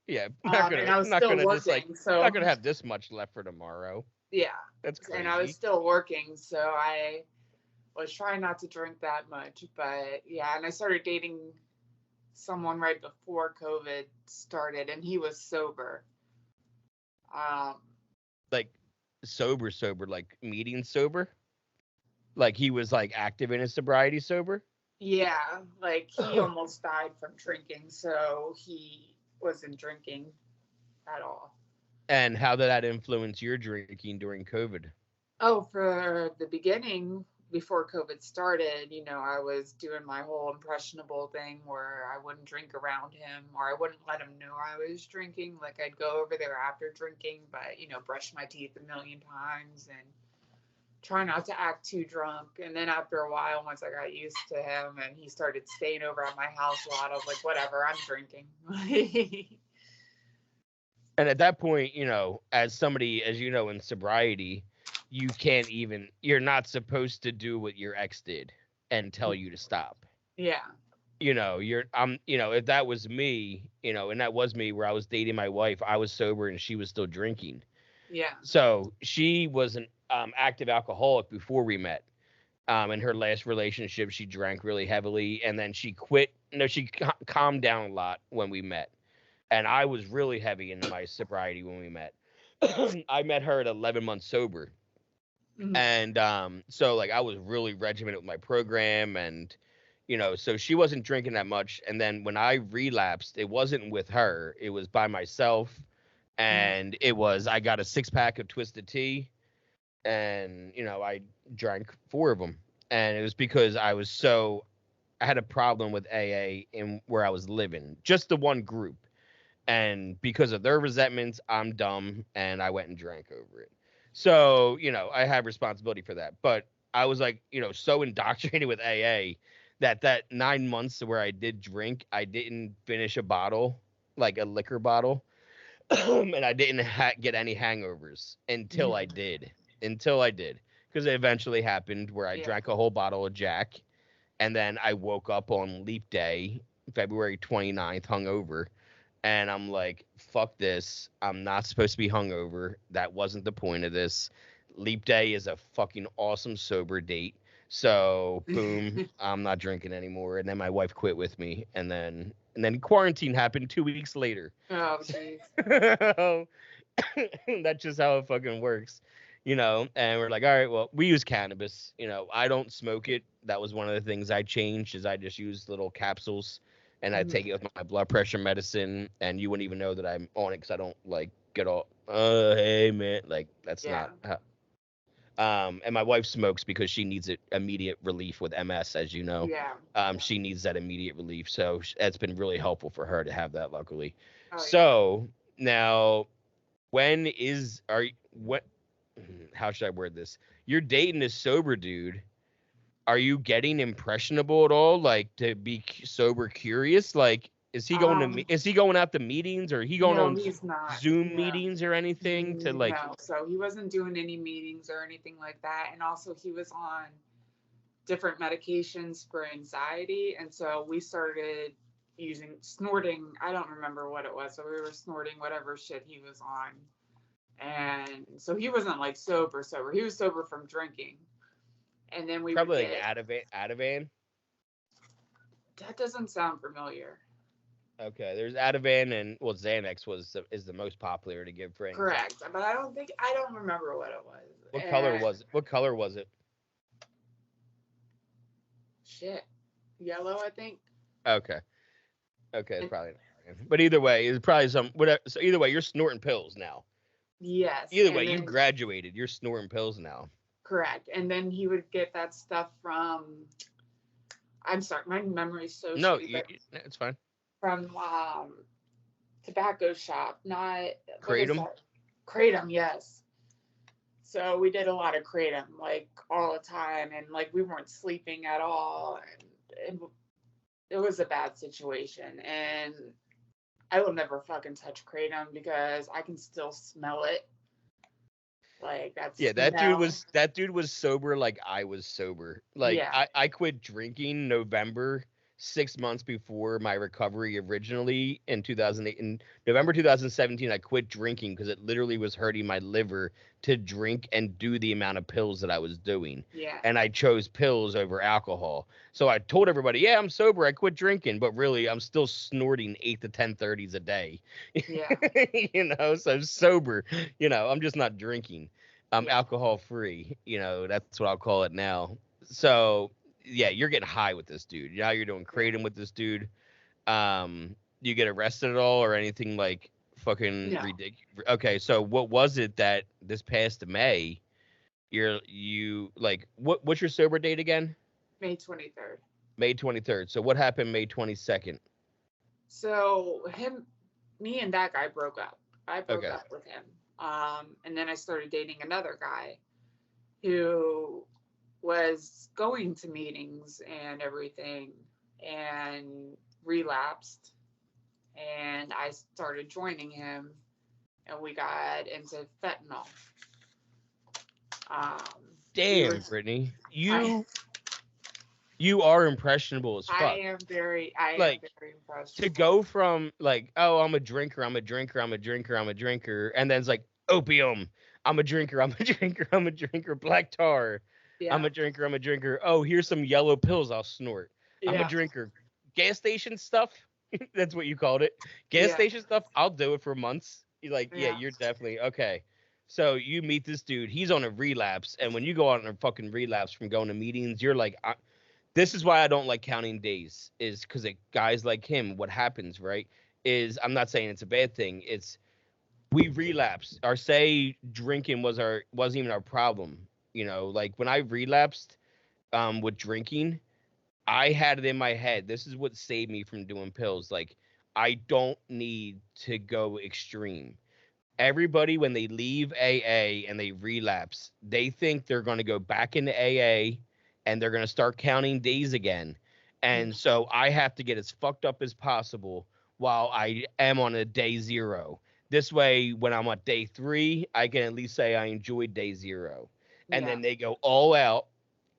Yeah. And I was still working, so not gonna have this much left for tomorrow. yeah. That's crazy. And I was still working, so I was trying not to drink that much. But yeah, and I started dating someone right before COVID started, and he was sober. Like sober, like meeting sober? Like he was like active in his sobriety sober? Yeah, like he almost died from drinking, so he wasn't drinking at all. And how did that influence your drinking during COVID? Oh, for the beginning, before COVID started, you know, I was doing my whole impressionable thing where I wouldn't drink around him or I wouldn't let him know I was drinking. Like, I'd go over there after drinking, but, you know, brush my teeth a million times and try not to act too drunk. And then after a while, once I got used to him and he started staying over at my house a lot, I was like, whatever, I'm drinking. And at that point, you know, as somebody, as you know, in sobriety, you're not supposed to do what your ex did and tell you to stop. Yeah. You know, you know, if that was me, you know, and that was me where I was dating my wife, I was sober and she was still drinking. Yeah. So she was an active alcoholic before we met. In her last relationship, she drank really heavily and then she quit. No, she calmed down a lot when we met. And I was really heavy into my sobriety when we met. I met her at 11 months sober. Mhm. And so like I was really regimented with my program and you know, so she wasn't drinking that much. And then when I relapsed, it wasn't with her, it was by myself. And it was, I got a 6-pack of Twisted Tea and, you know, I drank 4 of them. And it was because I had a problem with AA in where I was living, just the one group. And because of their resentments, I'm dumb and I went and drank over it. So, you know, I have responsibility for that. But I was like, you know, so indoctrinated with AA that 9 months where I did drink, I didn't finish a bottle, like a liquor bottle. And I didn't get any hangovers until I did. Because it eventually happened where I drank a whole bottle of Jack. And then I woke up on Leap Day, February 29th, hungover. And I'm like, fuck this. I'm not supposed to be hungover. That wasn't the point of this. Leap Day is a fucking awesome sober date. So, boom, I'm not drinking anymore. And then my wife quit with me. And then quarantine happened 2 weeks later. Oh, jeez. That's just how it fucking works. you know, and we're like, all right, well, we use cannabis. You know, I don't smoke it. That was one of the things I changed is I just use little capsules and I take it with my blood pressure medicine, and you wouldn't even know that I'm on it because I don't like get all, hey man, like that's Yeah. not how. And my wife smokes because she needs it immediate relief with MS, as you know. Yeah. She needs that immediate relief, so that's been really helpful for her to have that, luckily. Oh yeah. So now, when is are you- what? How should I word this? You're dating a sober dude. Are you getting impressionable at all? Like to be sober curious? Like is he going out to meetings or he going No, on he's not. Zoom No. meetings or anything to like No. So he wasn't doing any meetings or anything like that. And also he was on different medications for anxiety. And so we started using snorting. I don't remember what it was. So we were snorting whatever shit he was on. And so he wasn't like sober. He was sober from drinking. And then we would probably like get, Ativan? that doesn't sound familiar. Okay, there's Ativan and well, Xanax is the most popular to give for anxiety. Correct. But I don't remember what it was. What color was it? What color was it? Shit. Yellow, I think. Okay, it's probably not. But either way, it's probably some whatever. So either way, you're snorting pills now. Yes. Either way, you graduated. You're snorting pills now. Correct. And then he would get that stuff from, I'm sorry, my memory's so No, shitty, it's fine. from tobacco shop, not Kratom? Kratom, yes. So we did a lot of Kratom, like all the time, and like we weren't sleeping at all, and it was a bad situation. And I will never fucking touch Kratom because I can still smell it. Like that's that dude was sober like I was sober. Like yeah. I quit drinking November 6 months before my recovery originally in 2008. In November 2017, I quit drinking because it literally was hurting my liver to drink and do the amount of pills that I was doing. Yeah. And I chose pills over alcohol. So I told everybody, yeah, I'm sober. I quit drinking, but really I'm still snorting 8 to 10 30s a day. Yeah. You know, so sober, you know, I'm just not drinking. I'm Yeah. alcohol free, you know, that's what I'll call it now. So yeah, you're getting high with this dude. Now you're doing kratom with this dude. You get arrested at all or anything like fucking No. ridiculous? Okay, so what was it that this past May you like what's your sober date again? May 23rd. May 23rd. So what happened May 22nd? So me and that guy broke up. I broke Okay. up with him. And then I started dating another guy who was going to meetings and everything and relapsed. And I started joining him and we got into fentanyl. Damn, Brittney. You are impressionable as fuck. I am very impressed. To go from like, oh, I'm a drinker, and then it's like opium. I'm a drinker, black tar. Yeah. I'm a drinker. Oh, here's some yellow pills I'll snort. I'm a Yeah. drinker. Gas station stuff. That's what you called it. Gas station stuff. I'll do it for months. You're like, yeah, you're definitely okay. So you meet this dude. He's on a relapse, and when you go on a fucking relapse from going to meetings, you're like, this is why I don't like counting days. Is because guys like him, what happens, right? Is I'm not saying it's a bad thing. It's we relapse. Or say drinking wasn't even our problem. You know, like when I relapsed with drinking, I had it in my head. This is what saved me from doing pills. Like, I don't need to go extreme. Everybody, when they leave AA and they relapse, they think they're going to go back into AA and they're going to start counting days again. And so I have to get as fucked up as possible while I am on a day 0. This way, when I'm on day 3, I can at least say I enjoyed day 0. And then they go all out.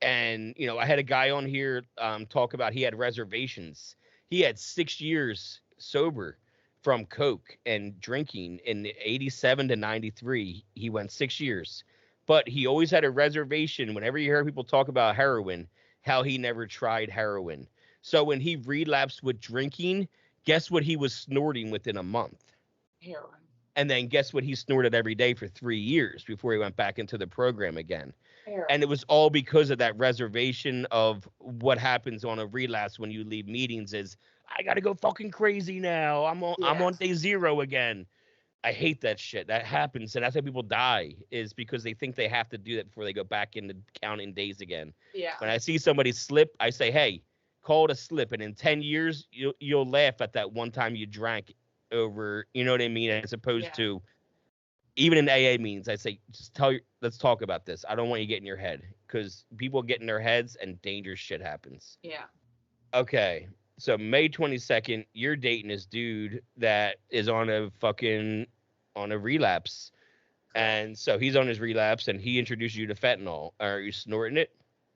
And, you know, I had a guy on here talk about he had reservations. He had 6 years sober from coke and drinking in 87 to 93. He went 6 years. But he always had a reservation whenever you hear people talk about heroin, how he never tried heroin. So when he relapsed with drinking, guess what he was snorting within a month? Heroin. And then guess what? He snorted every day for 3 years before he went back into the program again. And it was all because of that reservation of what happens on a relapse when you leave meetings is, I got to go fucking crazy now. I'm on day 0 again. I hate that shit. That happens, and that's how people die, is because they think they have to do that before they go back into counting days again. Yeah. When I see somebody slip, I say, hey, call it a slip, and in 10 years, you'll laugh at that one time you drank over, you know what I mean, as opposed to, even in AA meetings, I say, just let's talk about this. I don't want you to get in your head, because people get in their heads and dangerous shit happens. Yeah. Okay. So May 22nd, you're dating this dude that is on a relapse. Correct. And so he's on his relapse and he introduced you to fentanyl. Are you snorting it?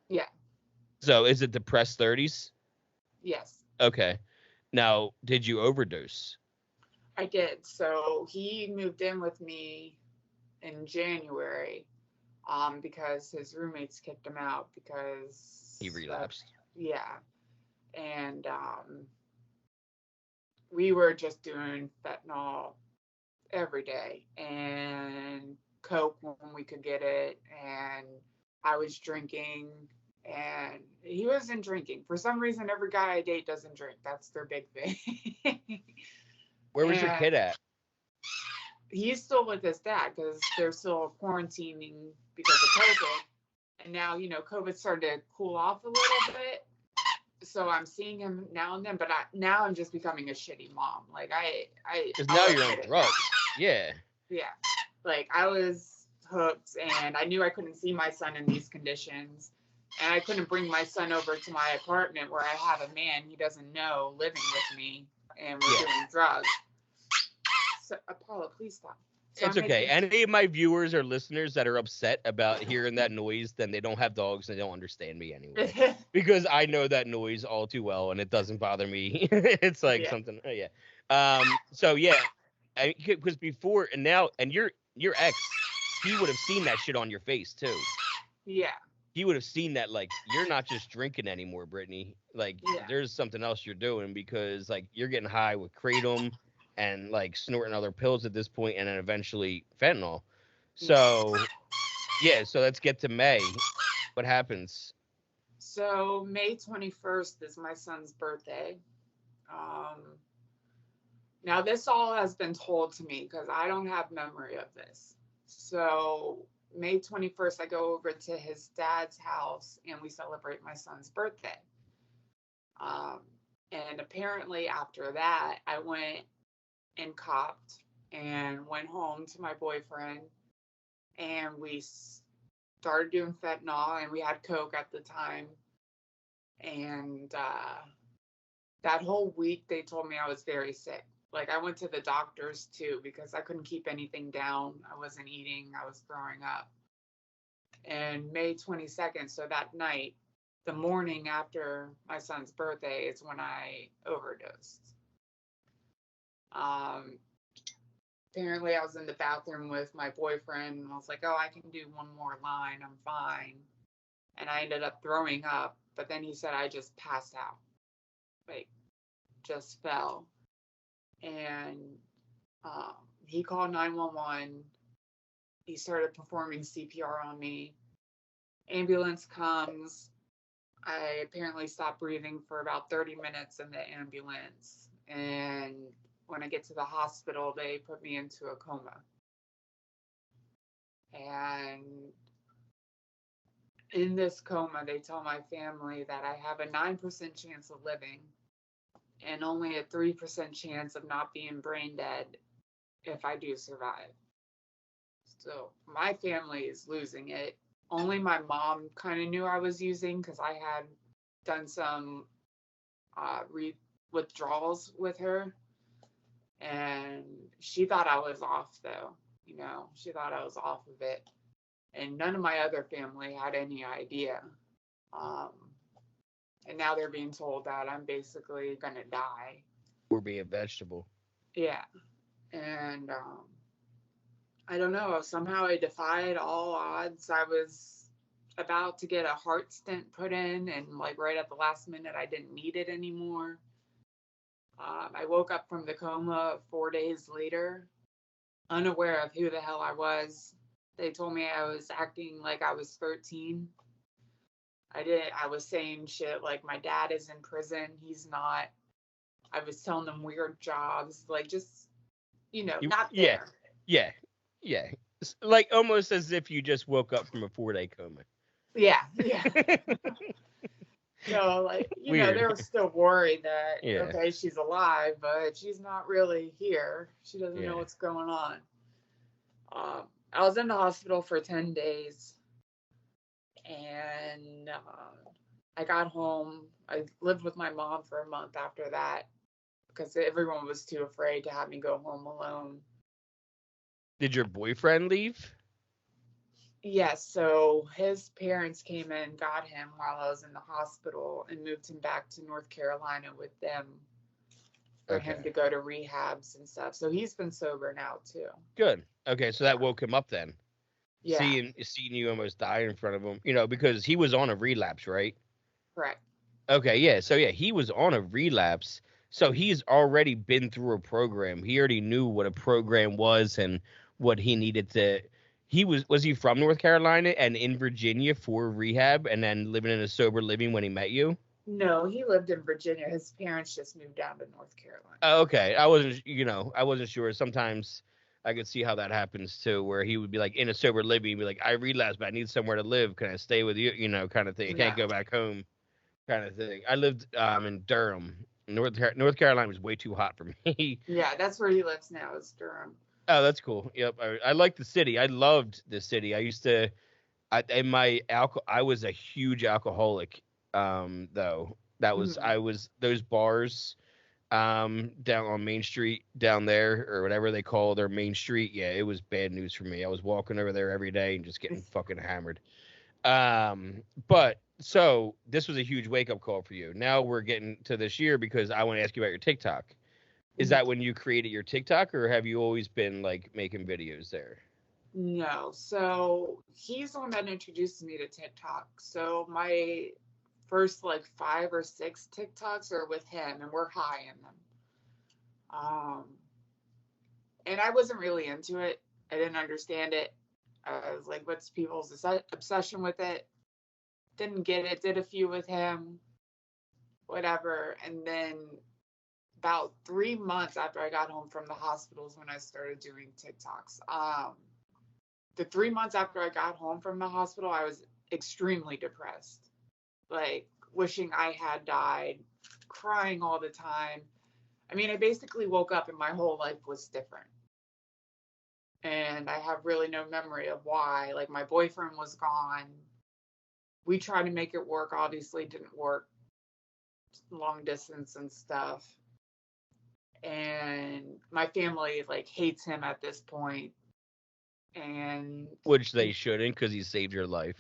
Yeah. So is it the press 30s? Yes. Okay. Now, did you overdose? I did. So he moved in with me in January, because his roommates kicked him out because He relapsed. Yeah. And we were just doing fentanyl every day and coke when we could get it, and I was drinking and he wasn't drinking. For some reason, every guy I date doesn't drink. That's their big thing. Where was your And kid at? he's still with his dad because they're still quarantining because of COVID. And now, COVID started to cool off a little bit. So I'm seeing him now and then, but now I'm just becoming a shitty mom. Like Because now you're on drugs. Yeah. Yeah. Like I was hooked and I knew I couldn't see my son in these conditions. And I couldn't bring my son over to my apartment where I have a man he doesn't know living with me and we're doing drugs. So, Paula, please stop. So It's okay. Any of my viewers or listeners that are upset about hearing that noise, then they don't have dogs and they don't understand me anyway. Because I know that noise all too well and it doesn't bother me. It's like something. Oh, yeah. So yeah, because before and now, and your ex, he would have seen that shit on your face too. Yeah. He would have seen that, like, you're not just drinking anymore, Brittney. Like, there's something else you're doing, because like you're getting high with kratom and like snorting other pills at this point, and then eventually fentanyl. So so let's get to May. What happens? So May 21st is my son's birthday. Now this all has been told to me because I don't have memory of this. So May 21st, I go over to his dad's house and we celebrate my son's birthday. And apparently after that, I went and copped and went home to my boyfriend, and we started doing fentanyl, and we had coke at the time. And that whole week they told me I was very sick. Like I went to the doctors too because I couldn't keep anything down. I wasn't eating, I was throwing up. And May 22nd, so that night, the morning after my son's birthday, is when I overdosed. Apparently I was in the bathroom with my boyfriend and I was like, oh, I can do one more line, I'm fine. And I ended up throwing up, but then he said I just passed out, like just fell. And he called 911. He started performing CPR on me. Ambulance comes. I apparently stopped breathing for about 30 minutes in the ambulance. And when I get to the hospital, they put me into a coma. And in this coma, they tell my family that I have a 9% chance of living and only a 3% chance of not being brain dead if I do survive. So my family is losing it. Only my mom kind of knew I was using because I had done some withdrawals with her. And she thought I was off, though. She thought I was off of it. And none of my other family had any idea. And now they're being told that I'm basically going to die. Or be a vegetable. Yeah. And I don't know. Somehow I defied all odds. I was about to get a heart stent put in, and like right at the last minute, I didn't need it anymore. I woke up from the coma 4 days later, unaware of who the hell I was. They told me I was acting like I was 13. I was saying shit like my dad is in prison, he's not. I was telling them weird jobs, like just, not Yeah, there. yeah, yeah. Like almost as if you just woke up from a 4-day coma. Yeah, yeah. So, like, they Weird. were still worried that, Yeah, okay, she's alive, but she's not really here. She doesn't know yeah. what's going on. I was in the hospital for 10 days, and I got home. I lived with my mom for a month after that because everyone was too afraid to have me go home alone. Did your boyfriend leave? Yes, so his parents came in, got him while I was in the hospital, and moved him back to North Carolina with them for him to Okay. go to rehabs and stuff. So he's been sober now too. Good. Okay, so that Yeah. woke him up then. Yeah, Seeing you almost die in front of him, because he was on a relapse, right? correct. Okay, yeah. So yeah, he was on a relapse. So he's already been through a program. He already knew what a program was and what he needed to. Was he from North Carolina and in Virginia for rehab and then living in a sober living when he met you? No, he lived in Virginia. His parents just moved down to North Carolina. Oh, okay. I wasn't sure. Sometimes I could see how that happens too, where he would be like in a sober living, be like, I relapsed, but I need somewhere to live. Can I stay with you? Kind of thing. I No. can't go back home, kind of thing. I lived in Durham. North Carolina was way too hot for me. Yeah, that's where he lives now, is Durham. Oh, that's cool. Yep, I like the city. I loved the city. I used to. I was a huge alcoholic. Though Mm. I was those bars down on Main Street down there or whatever they call their Main Street. Yeah, it was bad news for me. I was walking over there every day and just getting fucking hammered. But so this was a huge wake up call for you. Now we're getting to this year because I want to ask you about your TikTok. Is that when you created your TikTok or have you always been like making videos there? No, so he's the one that introduced me to TikTok. So my first like 5 or 6 TikToks are with him, and we're high in them. Um, and I wasn't really into it. I didn't understand it. I was like, what's people's obsession with it? Didn't get it. Did a few with him, whatever. And then about 3 months after I got home from the hospital is when I started doing TikToks. The 3 months after I got home from the hospital, I was extremely depressed, like wishing I had died, crying all the time. I mean, I basically woke up and my whole life was different. And I have really no memory of why. Like, my boyfriend was gone. We tried to make it work, obviously, didn't work, long distance and stuff. And my family, like, hates him at this point. And Which they shouldn't because he saved your life.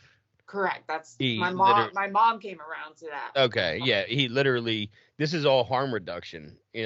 correct. That's He my mom. literally. My mom came around to that. Okay, yeah, he literally. This is all harm reduction. I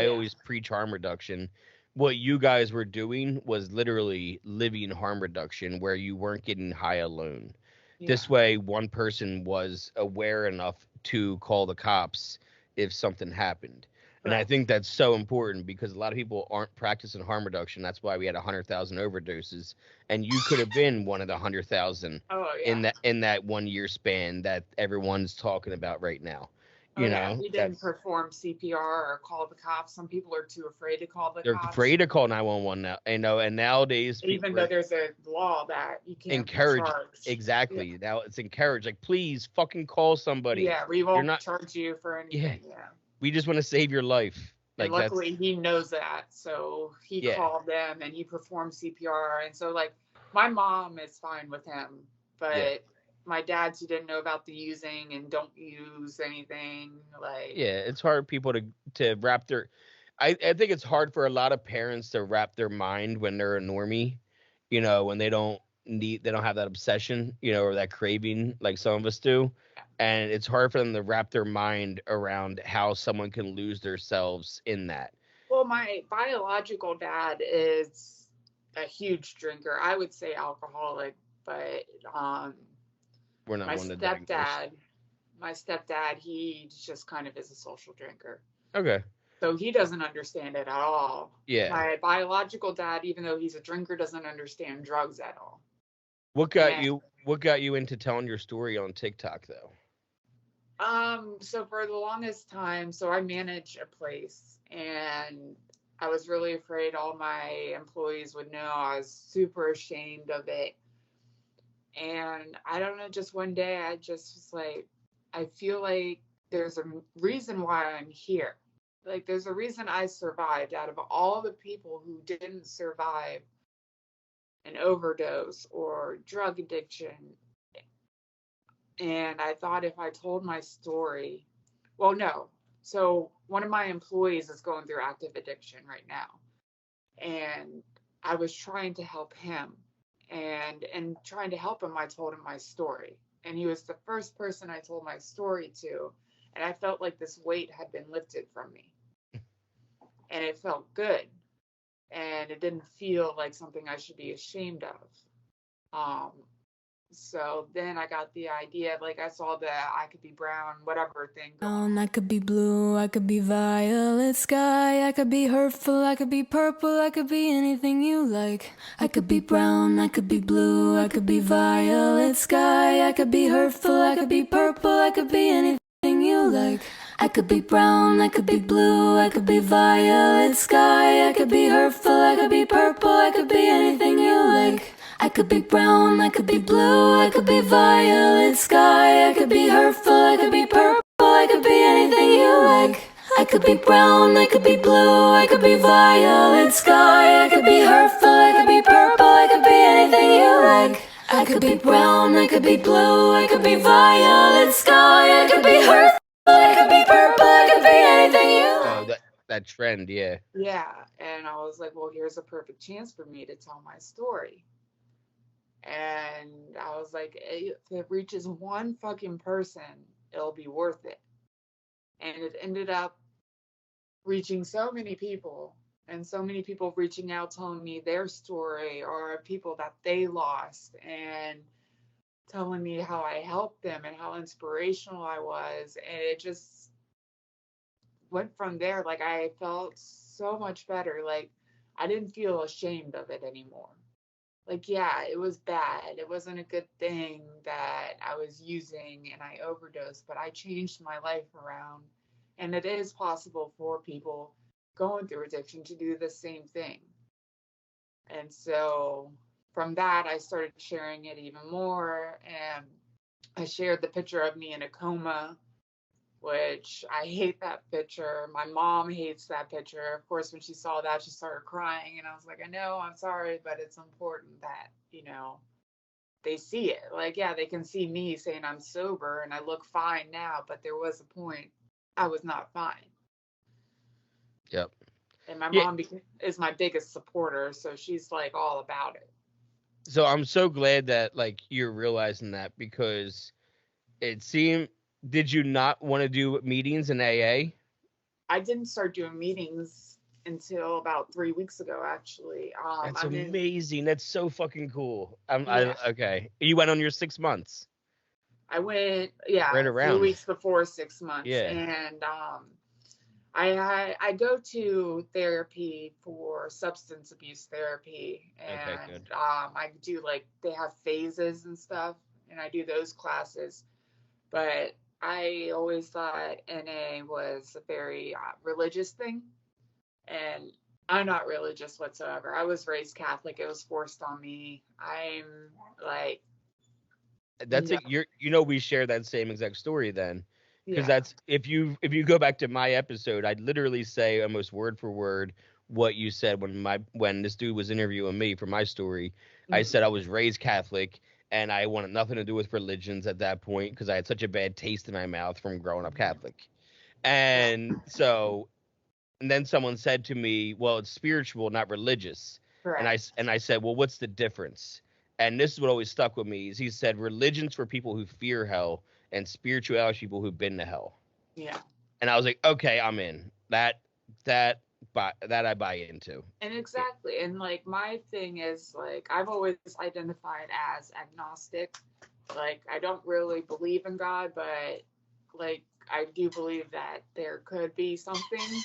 Yeah. always preach harm reduction. What you guys were doing was literally living harm reduction, where you weren't getting high alone. Yeah. This way, one person was aware enough to call the cops if something happened. And I Correct. think that's so important because a lot of people aren't practicing harm reduction. That's why we had 100,000 overdoses, and you could have been one of the 100,000 Oh in yeah. that 1 year span that everyone's talking about right now. Oh yeah. He didn't That's perform CPR or call the cops. Some people are too afraid to call the they're cops, afraid to call 911 now. And nowadays even people though are there's a law that you can't be encouraged. charged. Yeah. Exactly. Now it's encouraged. Like, please fucking call somebody. Yeah. We You're won't not. charge you for Yeah. anything. Yeah. We just want to save your life. And Like that's. luckily he knows that. So he Yeah. called them and he performed CPR. And so, like, my mom is fine with him, Yeah. but my dad, who didn't know about the using and don't use anything, like, Yeah. It's hard people to wrap their. I think it's hard for a lot of parents to wrap their mind when they're a normie, when they don't have that obsession, or that craving like some of us do. And it's hard for them to wrap their mind around how someone can lose themselves in that. well, my biological dad is a huge drinker. I would say alcoholic, but We're not my one to diagnose. stepdad, my stepdad, he just kind of is a social drinker. Okay. So he doesn't understand it at all. Yeah. My biological dad, even though he's a drinker, doesn't understand drugs at all. What got And you into telling your story on TikTok though? so for the longest time, so I manage a place, and I was really afraid all my employees would know. I was super ashamed of it. And I don't know, just one day I just was like, I feel like there's a reason why I'm here. Like there's a reason I survived out of all the people who didn't survive an overdose or drug addiction. And I thought if I told my story, well, no. So one of my employees is going through active addiction right now. And I was trying to help him. And trying to help him, I told him my story. And he was the first person I told my story to. And I felt like this weight had been lifted from me. And it felt good. And it didn't feel like something I should be ashamed of. So then I got the idea, like I saw the I could be brown, whatever thing going. I could be blue, I could be violet sky, I could be hurtful, I could be purple, I could be anything you like. I could be brown, I could be blue, I could be violet sky, I could be hurtful, I could be purple, I could be anything you like. I could be brown, I could be blue, I could be violet sky, I could be hurtful, I could be purple, I could be anything you like. I could be brown, I could be blue, I could be violet sky, I could be hurtful, I could be purple, I could be anything you like. I could be brown, I could be blue, I could be violet sky, I could be hurtful, I could be purple, I could be anything you like. I could be brown, I could be blue, I could be violet sky, I could be hurtful, I could be purple, I could be anything you like. Oh, that trend, yeah. Yeah. And I was like, well, here's a perfect chance for me to tell my story. And I was like, if it reaches one fucking person, it'll be worth it. And it ended up reaching so many people, and so many people reaching out telling me their story or people that they lost, and telling me how I helped them and how inspirational I was. And it just went from there. Like I felt so much better. Like I didn't feel ashamed of it anymore. Like, yeah, it was bad. It wasn't a good thing that I was using and I overdosed, but I changed my life around. And it is possible for people going through addiction to do the same thing. And so from that, I started sharing it even more. And I shared the picture of me in a coma, which I hate that picture. My mom hates that picture. Of course, when she saw that, she started crying. And I was like, I know, I'm sorry, but it's important that, they see it. Like, yeah, they can see me saying I'm sober and I look fine now, but there was a point I was not fine. Yep. And my Yeah. mom is my biggest supporter, so she's like all about it. So I'm so glad that like you're realizing that, because it seemed, did you not want to do meetings in AA? I didn't start doing meetings until about 3 weeks ago, actually. That's I'm in, amazing. That's so fucking cool. yeah, Okay. You went on your 6 months. I went, yeah, Right a few around. weeks before 6 months. Yeah. And I go to therapy for substance abuse therapy, Okay, and good. I do, like, they have phases and stuff, and I do those classes. But I always thought NA was a very religious thing, and I'm not religious whatsoever. I was raised Catholic. It was forced on me. I'm like, That's no, it. We share that same exact story then. Because yeah, that's, if you go back to my episode, I'd literally say almost word for word what you said when this dude was interviewing me for my story. I mm, said I was raised Catholic and I wanted nothing to do with religions at that point because I had such a bad taste in my mouth from growing up Catholic. yeah, And so, and then someone said to me, "Well, it's spiritual, not religious." And correct, I said, "Well, what's the difference?" And this is what always stuck with me is he said, "Religion's for people who fear hell, and spirituality people who've been to hell." yeah. And I was like, "Okay, I'm in that that I buy into." And exactly. And like my thing is, like, I've always identified as agnostic. Like I don't really believe in God, but like I do believe that there could be something.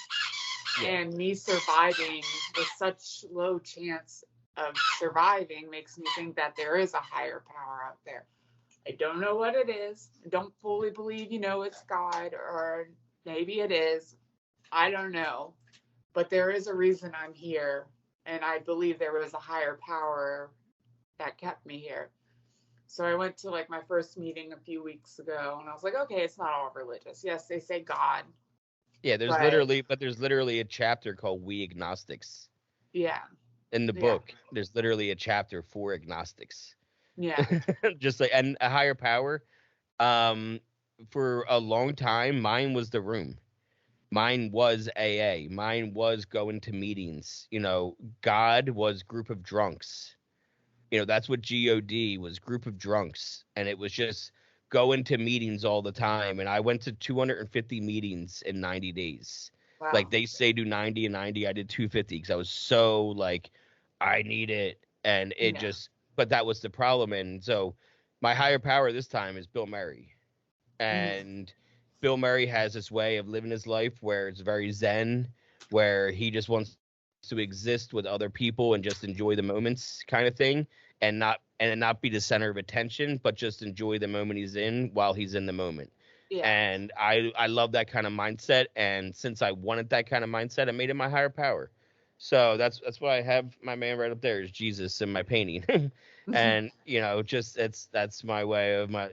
And me surviving with such low chance of surviving makes me think that there is a higher power out there. I don't know what it is. I don't fully believe, it's God, or maybe it is. I don't know. But there is a reason I'm here. And I believe there was a higher power that kept me here. So I went to like my first meeting a few weeks ago, and I was like, okay, it's not all religious. Yes, they say God. Yeah, there's literally a chapter called We Agnostics. Yeah. In the book, there's literally a chapter for agnostics. Yeah. Just like, and a higher power. For a long time, mine was the room. Mine was AA. Mine was going to meetings. God was group of drunks. That's what God was, group of drunks. And it was just going to meetings all the time. And I went to 250 meetings in 90 days. Wow. Like they say do 90 and 90. I did 250 because I was so like, I need it. And it but that was the problem. And so my higher power this time is Bill Murray. And Bill Murray has this way of living his life where it's very zen, where he just wants to exist with other people and just enjoy the moments kind of thing, and not be the center of attention, but just enjoy the moment he's in while he's in the moment. Yeah. And I love that kind of mindset. And since I wanted that kind of mindset, I made it my higher power. So that's why I have my man right up there is Jesus in my painting. And that's my way of my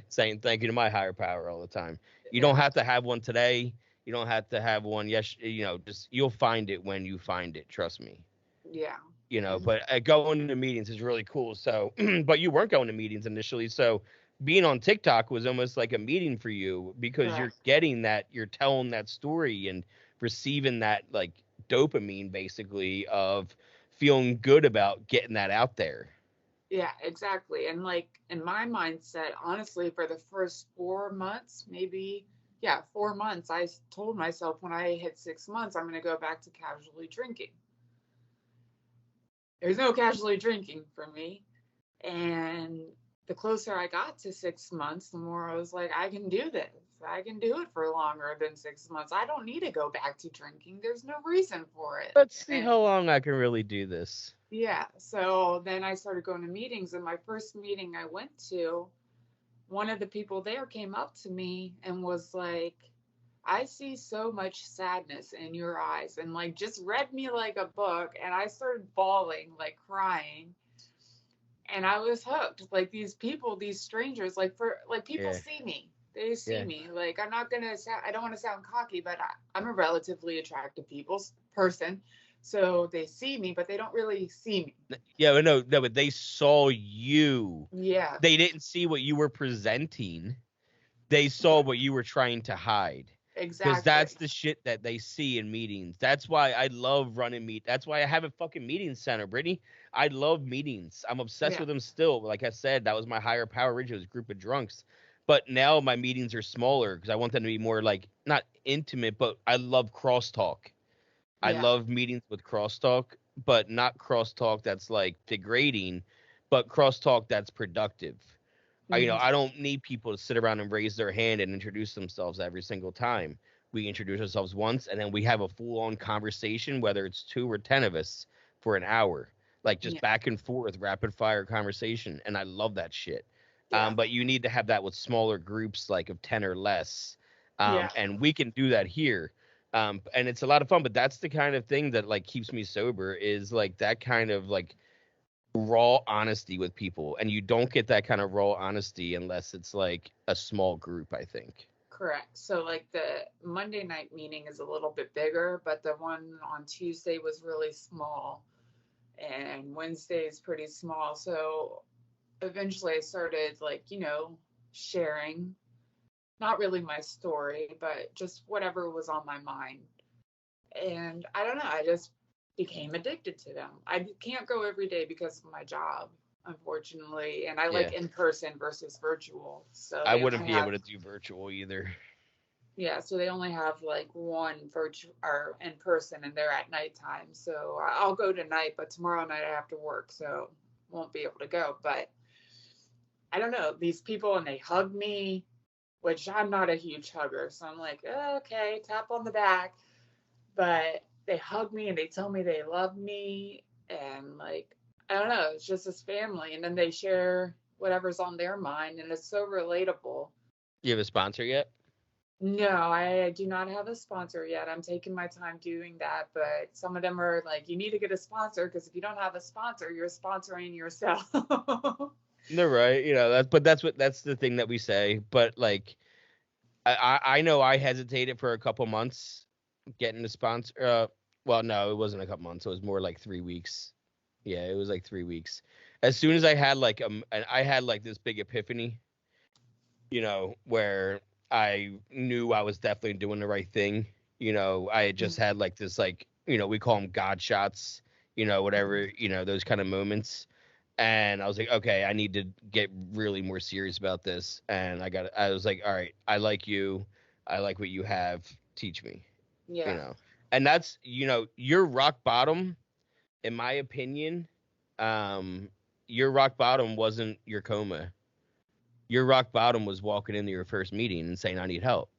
saying thank you to my higher power all the time. You don't have to have one today. You don't have to have one. Yes, just you'll find it when you find it. Trust me. Yeah. But going to meetings is really cool. So, but you weren't going to meetings initially. So being on TikTok was almost like a meeting for you because you're getting that, you're telling that story and receiving that like dopamine basically of feeling good about getting that out there. Yeah, exactly. And like in my mindset, honestly, for the first 4 months, 4 months, I told myself when I hit 6 months, I'm going to go back to casually drinking. There's no casually drinking for me. And the closer I got to 6 months, the more I was like, I can do this. I can do it for longer than 6 months. I don't need to go back to drinking. There's no reason for it. Let's see how long I can really do this. Yeah. So then I started going to meetings, and my first meeting I went to, one of the people there came up to me and was like, I see so much sadness in your eyes, and like just read me like a book. And I started bawling, like crying. And I was hooked. Like these people, these strangers, people see me. They see me. Like I don't want to sound cocky, but I'm a relatively attractive person. So they see me, but they don't really see me. Yeah, no, but they saw you. Yeah. They didn't see what you were presenting. They saw what you were trying to hide. Exactly. Because that's the shit that they see in meetings. That's why I love running That's why I have a fucking meeting center, Brittney. I love meetings. I'm obsessed with them still. Like I said, that was my higher power originally, was a group of drunks. But now my meetings are smaller because I want them to be more like, not intimate, but I love crosstalk. I love meetings with crosstalk, but not crosstalk that's like degrading, but crosstalk that's productive. I don't need people to sit around and raise their hand and introduce themselves every single time. We introduce ourselves once, and then we have a full-on conversation, whether it's 2 or 10 of us, for an hour, like just back and forth, rapid-fire conversation, and I love that shit. Yeah. But you need to have that with smaller groups, like of 10 or less, and we can do that here. And it's a lot of fun, but that's the kind of thing that like keeps me sober, is like that kind of like raw honesty with people, and you don't get that kind of raw honesty unless it's like a small group, I think. Correct. So like the Monday night meeting is a little bit bigger, but the one on Tuesday was really small, and Wednesday is pretty small. So eventually I started like, sharing, not really my story, but just whatever was on my mind. And I don't know, I just became addicted to them. I can't go every day because of my job, unfortunately, and I like in person versus virtual. So I wouldn't be able to do virtual either. Yeah, so they only have like one virtual or in person, and they're at nighttime. So I'll go tonight, but tomorrow night I have to work, so won't be able to go. But I don't know, these people, and they hug me, which I'm not a huge hugger, so I'm like, okay, tap on the back. but they hug me and they tell me they love me, and like, I don't know, it's just this family, and then they share whatever's on their mind, and it's so relatable. You have a sponsor yet? No, I do not have a sponsor yet. I'm taking my time doing that, but some of them are like, you need to get a sponsor, because if you don't have a sponsor, you're sponsoring yourself. They're right. You know, that's the thing that we say. But like, I know I hesitated for a couple months getting a sponsor. Well, no, it wasn't a couple months. It was more like 3 weeks. Yeah, it was like 3 weeks. As soon as I had like I had like this big epiphany, you know, where I knew I was definitely doing the right thing. You know, I had just had like this, like, you know, we call them God shots, you know, whatever, you know, those kind of moments. And I was like, okay, I need to get really more serious about this. And I was like, all right, I like you. I like what you have. Teach me, you Yeah. know. And that's, you know, your rock bottom, in my opinion, your rock bottom wasn't your coma. Your rock bottom was walking into your first meeting and saying, I need help.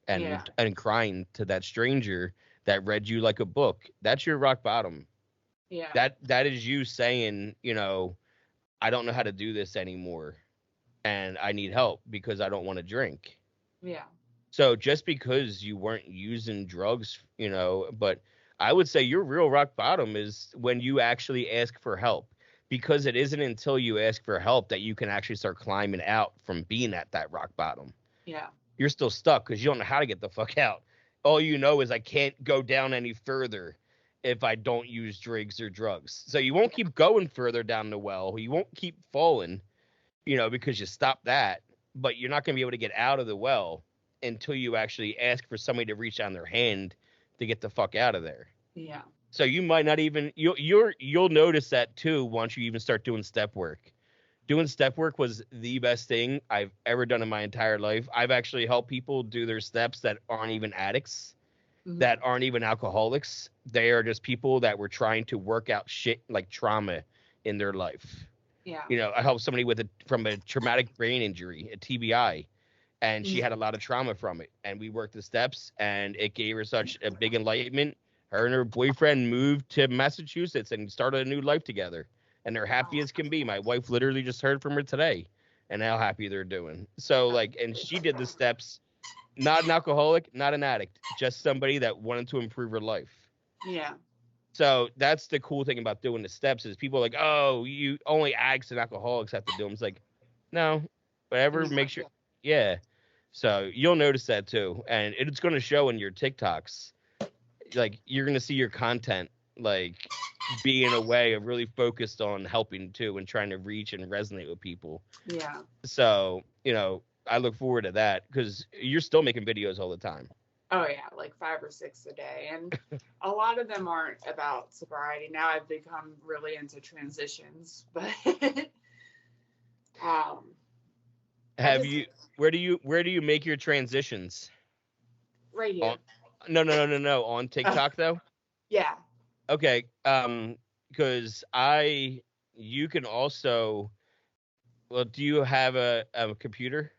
Yeah. And crying to that stranger that read you like a book. That's your rock bottom. Yeah. That is you saying, you know, I don't know how to do this anymore and I need help because I don't want to drink. Yeah. So just because you weren't using drugs, you know, but I would say your real rock bottom is when you actually ask for help, because it isn't until you ask for help that you can actually start climbing out from being at that rock bottom. Yeah. You're still stuck because you don't know how to get the fuck out. All you know is I can't go down any further if I don't use drinks or drugs. So you won't keep going further down the well. You won't keep falling, you know, because you stop that. But you're not going to be able to get out of the well until you actually ask for somebody to reach down their hand to get the fuck out of there. Yeah. So you might not even you'll notice that too once you even start doing step work. Doing step work was the best thing I've ever done in my entire life. I've actually helped people do their steps that aren't even addicts, that aren't even alcoholics. They are just people that were trying to work out shit like trauma in their life. Yeah. You know, I helped somebody from a traumatic brain injury, a TBI, and she had a lot of trauma from it. And we worked the steps, and it gave her such a big enlightenment. Her and her boyfriend moved to Massachusetts and started a new life together. And they're happy as can be. My wife literally just heard from her today and how happy they're doing. So, like, and she did the steps, not an alcoholic, not an addict, just somebody that wanted to improve her life. Yeah. So that's the cool thing about doing the steps is people are like, oh, you only addicts and alcoholics have to do them. It's like, no, whatever, make sure. Yeah. So you'll notice that too. And it's going to show in your TikToks. Like, you're going to see your content, like, be in a way of really focused on helping too and trying to reach and resonate with people. Yeah. So, you know, I look forward to that because you're still making videos all the time. Oh yeah, like 5 or 6 a day, and a lot of them aren't about sobriety. Now I've become really into transitions, but where do you make your transitions? Right here. No. On TikTok though? Yeah. Okay. Because you can also, well, do you have a computer?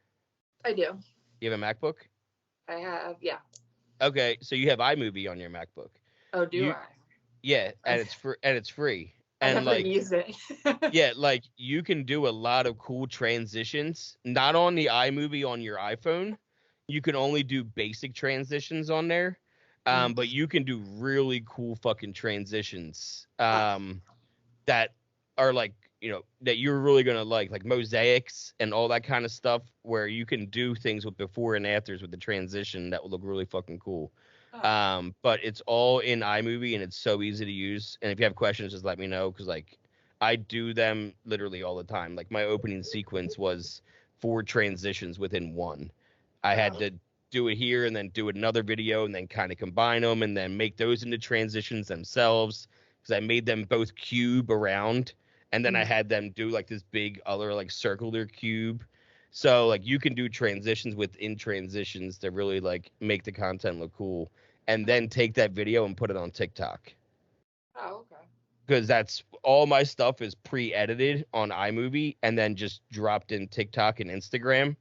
I do. You have a MacBook? I have, yeah. Okay, so you have iMovie on your MacBook. Oh, do I? Yeah, and it's free. I And haven't used it. yeah, like you can do a lot of cool transitions. Not on the iMovie on your iPhone. You can only do basic transitions on there. But you can do really cool fucking transitions that are like, you know, that you're really gonna like mosaics and all that kind of stuff, where you can do things with before and afters with the transition that will look really fucking cool. But it's all in iMovie and it's so easy to use. And if you have questions, just let me know, because like I do them literally all the time. Like my opening sequence was 4 transitions within one. I had to do it here and then do another video and then kind of combine them and then make those into transitions themselves, because I made them both cube around. And then I had them do like this big other like circular cube. So like you can do transitions within transitions to really like make the content look cool, and then take that video and put it on TikTok. Oh, okay. Because that's all my stuff is pre-edited on iMovie and then just dropped in TikTok and Instagram.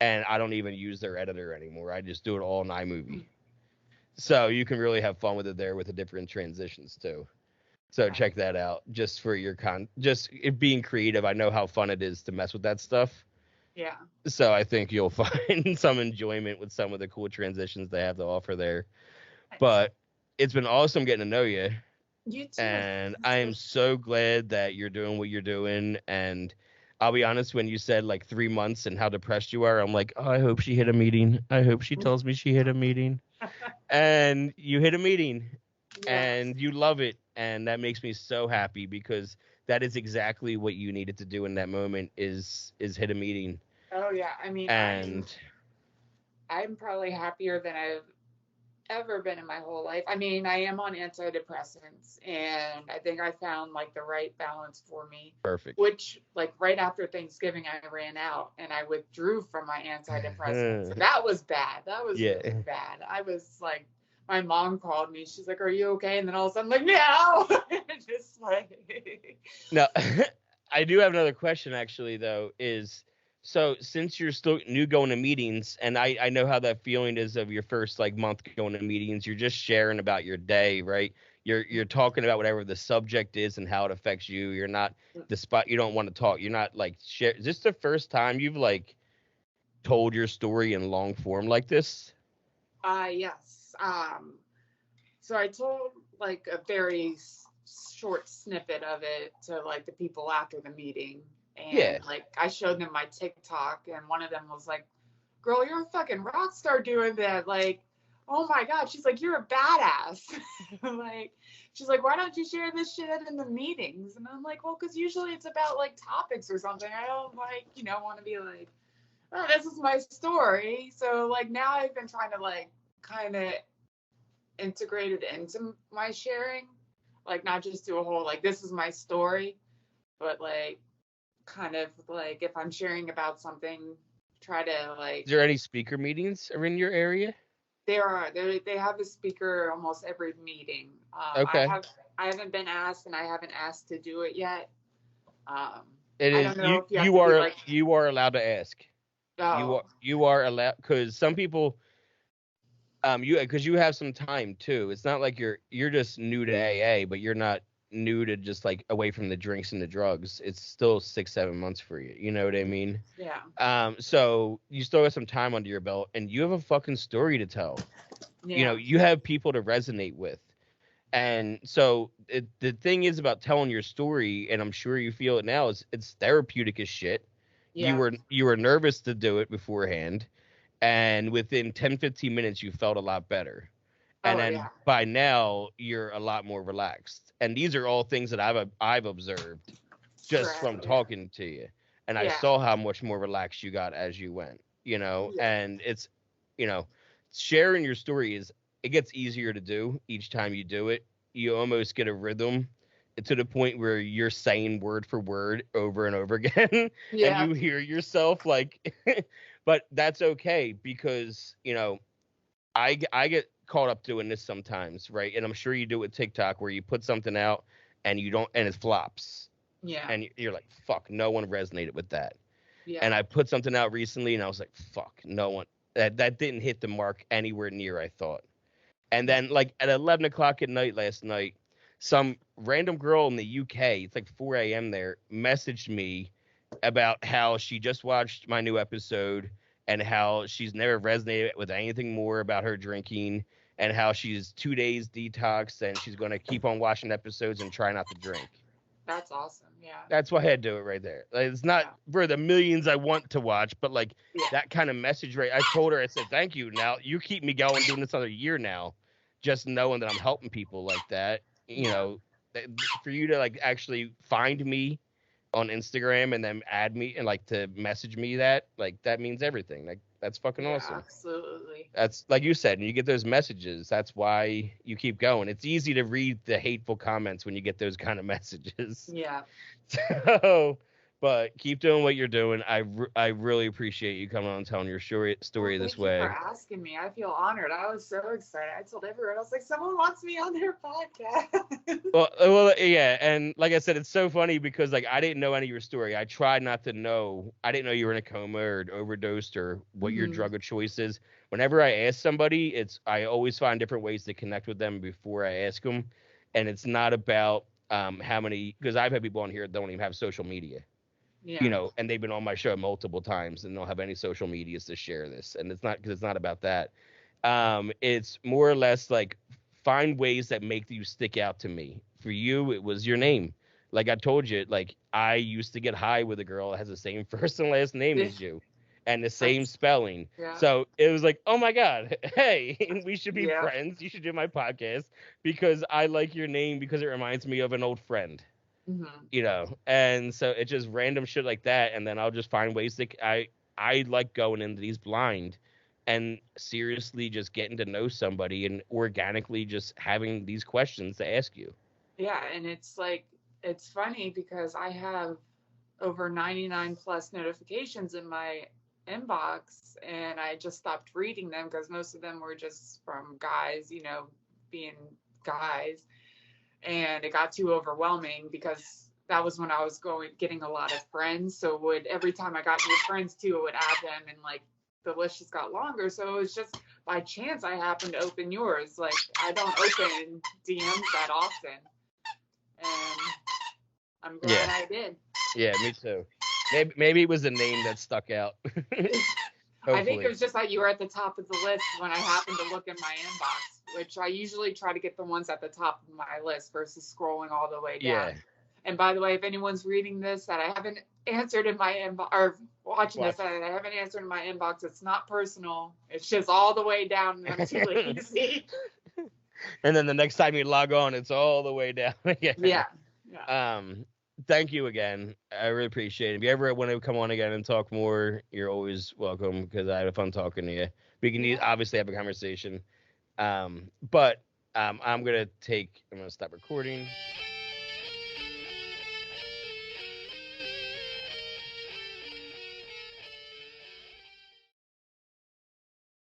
And I don't even use their editor anymore. I just do it all in iMovie. So you can really have fun with it there with the different transitions too. So check that out just for your just it being creative. I know how fun it is to mess with that stuff. Yeah. So I think you'll find some enjoyment with some of the cool transitions they have to offer there. But it's been awesome getting to know you. You too. And I am so glad that you're doing what you're doing. And I'll be honest, when you said like 3 months and how depressed you are, I'm like, oh, I hope she hit a meeting. I hope she tells me she hit a meeting. And you hit a meeting and you love it. And that makes me so happy because that is exactly what you needed to do in that moment is hit a meeting. Oh yeah. I mean, and I'm probably happier than I've ever been in my whole life. I mean, I am on antidepressants and I think I found like the right balance for me. Perfect. Which like right after Thanksgiving I ran out and I withdrew from my antidepressants. So that was bad. That was really bad. I was like, my mom called me. She's like, "Are you okay?" And then all of a sudden I'm like, "No." Just like No. I do have another question actually though is so since you're still new going to meetings, and I know how that feeling is of your first like month going to meetings, you're just sharing about your day, right? You're talking about whatever the subject is and how it affects you. You're not the spot you don't want to talk. You're not like share. Is this the first time you've like told your story in long form like this? Yes. So I told like a very short snippet of it to like the people after the meeting. And like I showed them my TikTok and one of them was like, "Girl, you're a fucking rock star doing that." Like, oh my God. She's like, "You're a badass." Like, she's like, "Why don't you share this shit in the meetings?" And I'm like, "Well, because usually it's about like topics or something. I don't like, want to be like, oh, this is my story." So like now I've been trying to like kind of integrate it into my sharing. Like not just do a whole like this is my story, but like kind of like if I'm sharing about something, try to like. Is there any speaker meetings are in your area? There are. They have a speaker almost every meeting. Okay. I haven't been asked, and I haven't asked to do it yet. It is. I don't know if you are allowed to ask. Oh. You are allowed because some people. Because you have some time too. It's not like you're just new to AA, but you're not new to just like away from the drinks and the drugs. It's still 6-7 months for you. You know what I mean? Yeah. So you still have some time under your belt, and you have a fucking story to tell. Yeah. You have people to resonate with, and so the thing is about telling your story, and I'm sure you feel it now. Is it's therapeutic as shit. Yeah. You were nervous to do it beforehand. And within 10-15 minutes, you felt a lot better. And then by now, you're a lot more relaxed. And these are all things that I've observed just from talking to you. And I saw how much more relaxed you got as you went, and it's, sharing your story it gets easier to do each time you do it. You almost get a rhythm to the point where you're saying word for word over and over again. And you hear yourself like, but that's okay because, I get caught up doing this sometimes, right? And I'm sure you do it with TikTok where you put something out and it flops. Yeah. And you're like, fuck, no one resonated with that. Yeah. And I put something out recently and I was like, fuck, no one, that didn't hit the mark anywhere near I thought. And then like at 11 o'clock at night last night, some random girl in the UK, it's like 4 a.m. there, messaged me about how she just watched my new episode and how she's never resonated with anything more about her drinking and how she's 2 days detox and she's going to keep on watching episodes and try not to drink. That's awesome. Yeah. That's why I had to do it right there. Like, it's not for the millions I want to watch, but like that kind of message, right? I told her, I said, thank you. Now you keep me going doing this another year now, just knowing that I'm helping people like that. For you to like actually find me on Instagram and then add me and like to message me that means everything. Like that's fucking awesome. Absolutely. That's like you said, and you get those messages. That's why you keep going. It's easy to read the hateful comments when you get those kind of messages. Yeah. So, But keep doing what you're doing. I really appreciate you coming on and telling your story Well, this thank you for way. asking me. I feel honored. I was so excited. I told everyone, I was like, someone wants me on their podcast. Well, yeah, and like I said, it's so funny because like I didn't know any of your story. I tried not to know. I didn't know you were in a coma or overdosed or what your drug of choice is. Whenever I ask somebody, I always find different ways to connect with them before I ask them, and it's not about how many, because I've had people on here that don't even have social media. Yeah. And they've been on my show multiple times and don't have any social medias to share this. And it's not because it's not about that. It's more or less like find ways that make you stick out to me. For you, it was your name. Like I told you, like I used to get high with a girl that has the same first and last name as you and the same spelling. Yeah. So it was like, oh my God, hey, we should be Yeah. friends. You should do my podcast because I like your name because it reminds me of an old friend. And so it's just random shit like that, and then I'll just find ways to I like going into these blind and seriously just getting to know somebody and organically just having these questions to ask you. Yeah, and it's like it's funny because I have over 99 plus notifications in my inbox, and I just stopped reading them because most of them were just from guys, being guys, and it got too overwhelming because that was when I was getting a lot of friends. So every time I got new friends too, I would add them, and like the list just got longer. So it was just by chance I happened to open yours. Like I don't open DMs that often, and I'm glad I did. Yeah, me too. Maybe it was a name that stuck out. I think it was just that you were at the top of the list when I happened to look in my inbox, which I usually try to get the ones at the top of my list versus scrolling all the way down. Yeah. And by the way, if anyone's reading this that I haven't answered in my inbox or watching this that I haven't answered in my inbox, it's not personal. It's just all the way down and I'm too lazy. And then the next time you log on, it's all the way down again. Yeah. Thank you again. I really appreciate it. If you ever want to come on again and talk more, you're always welcome because I had fun talking to you. We can obviously have a conversation. But I'm going to stop recording.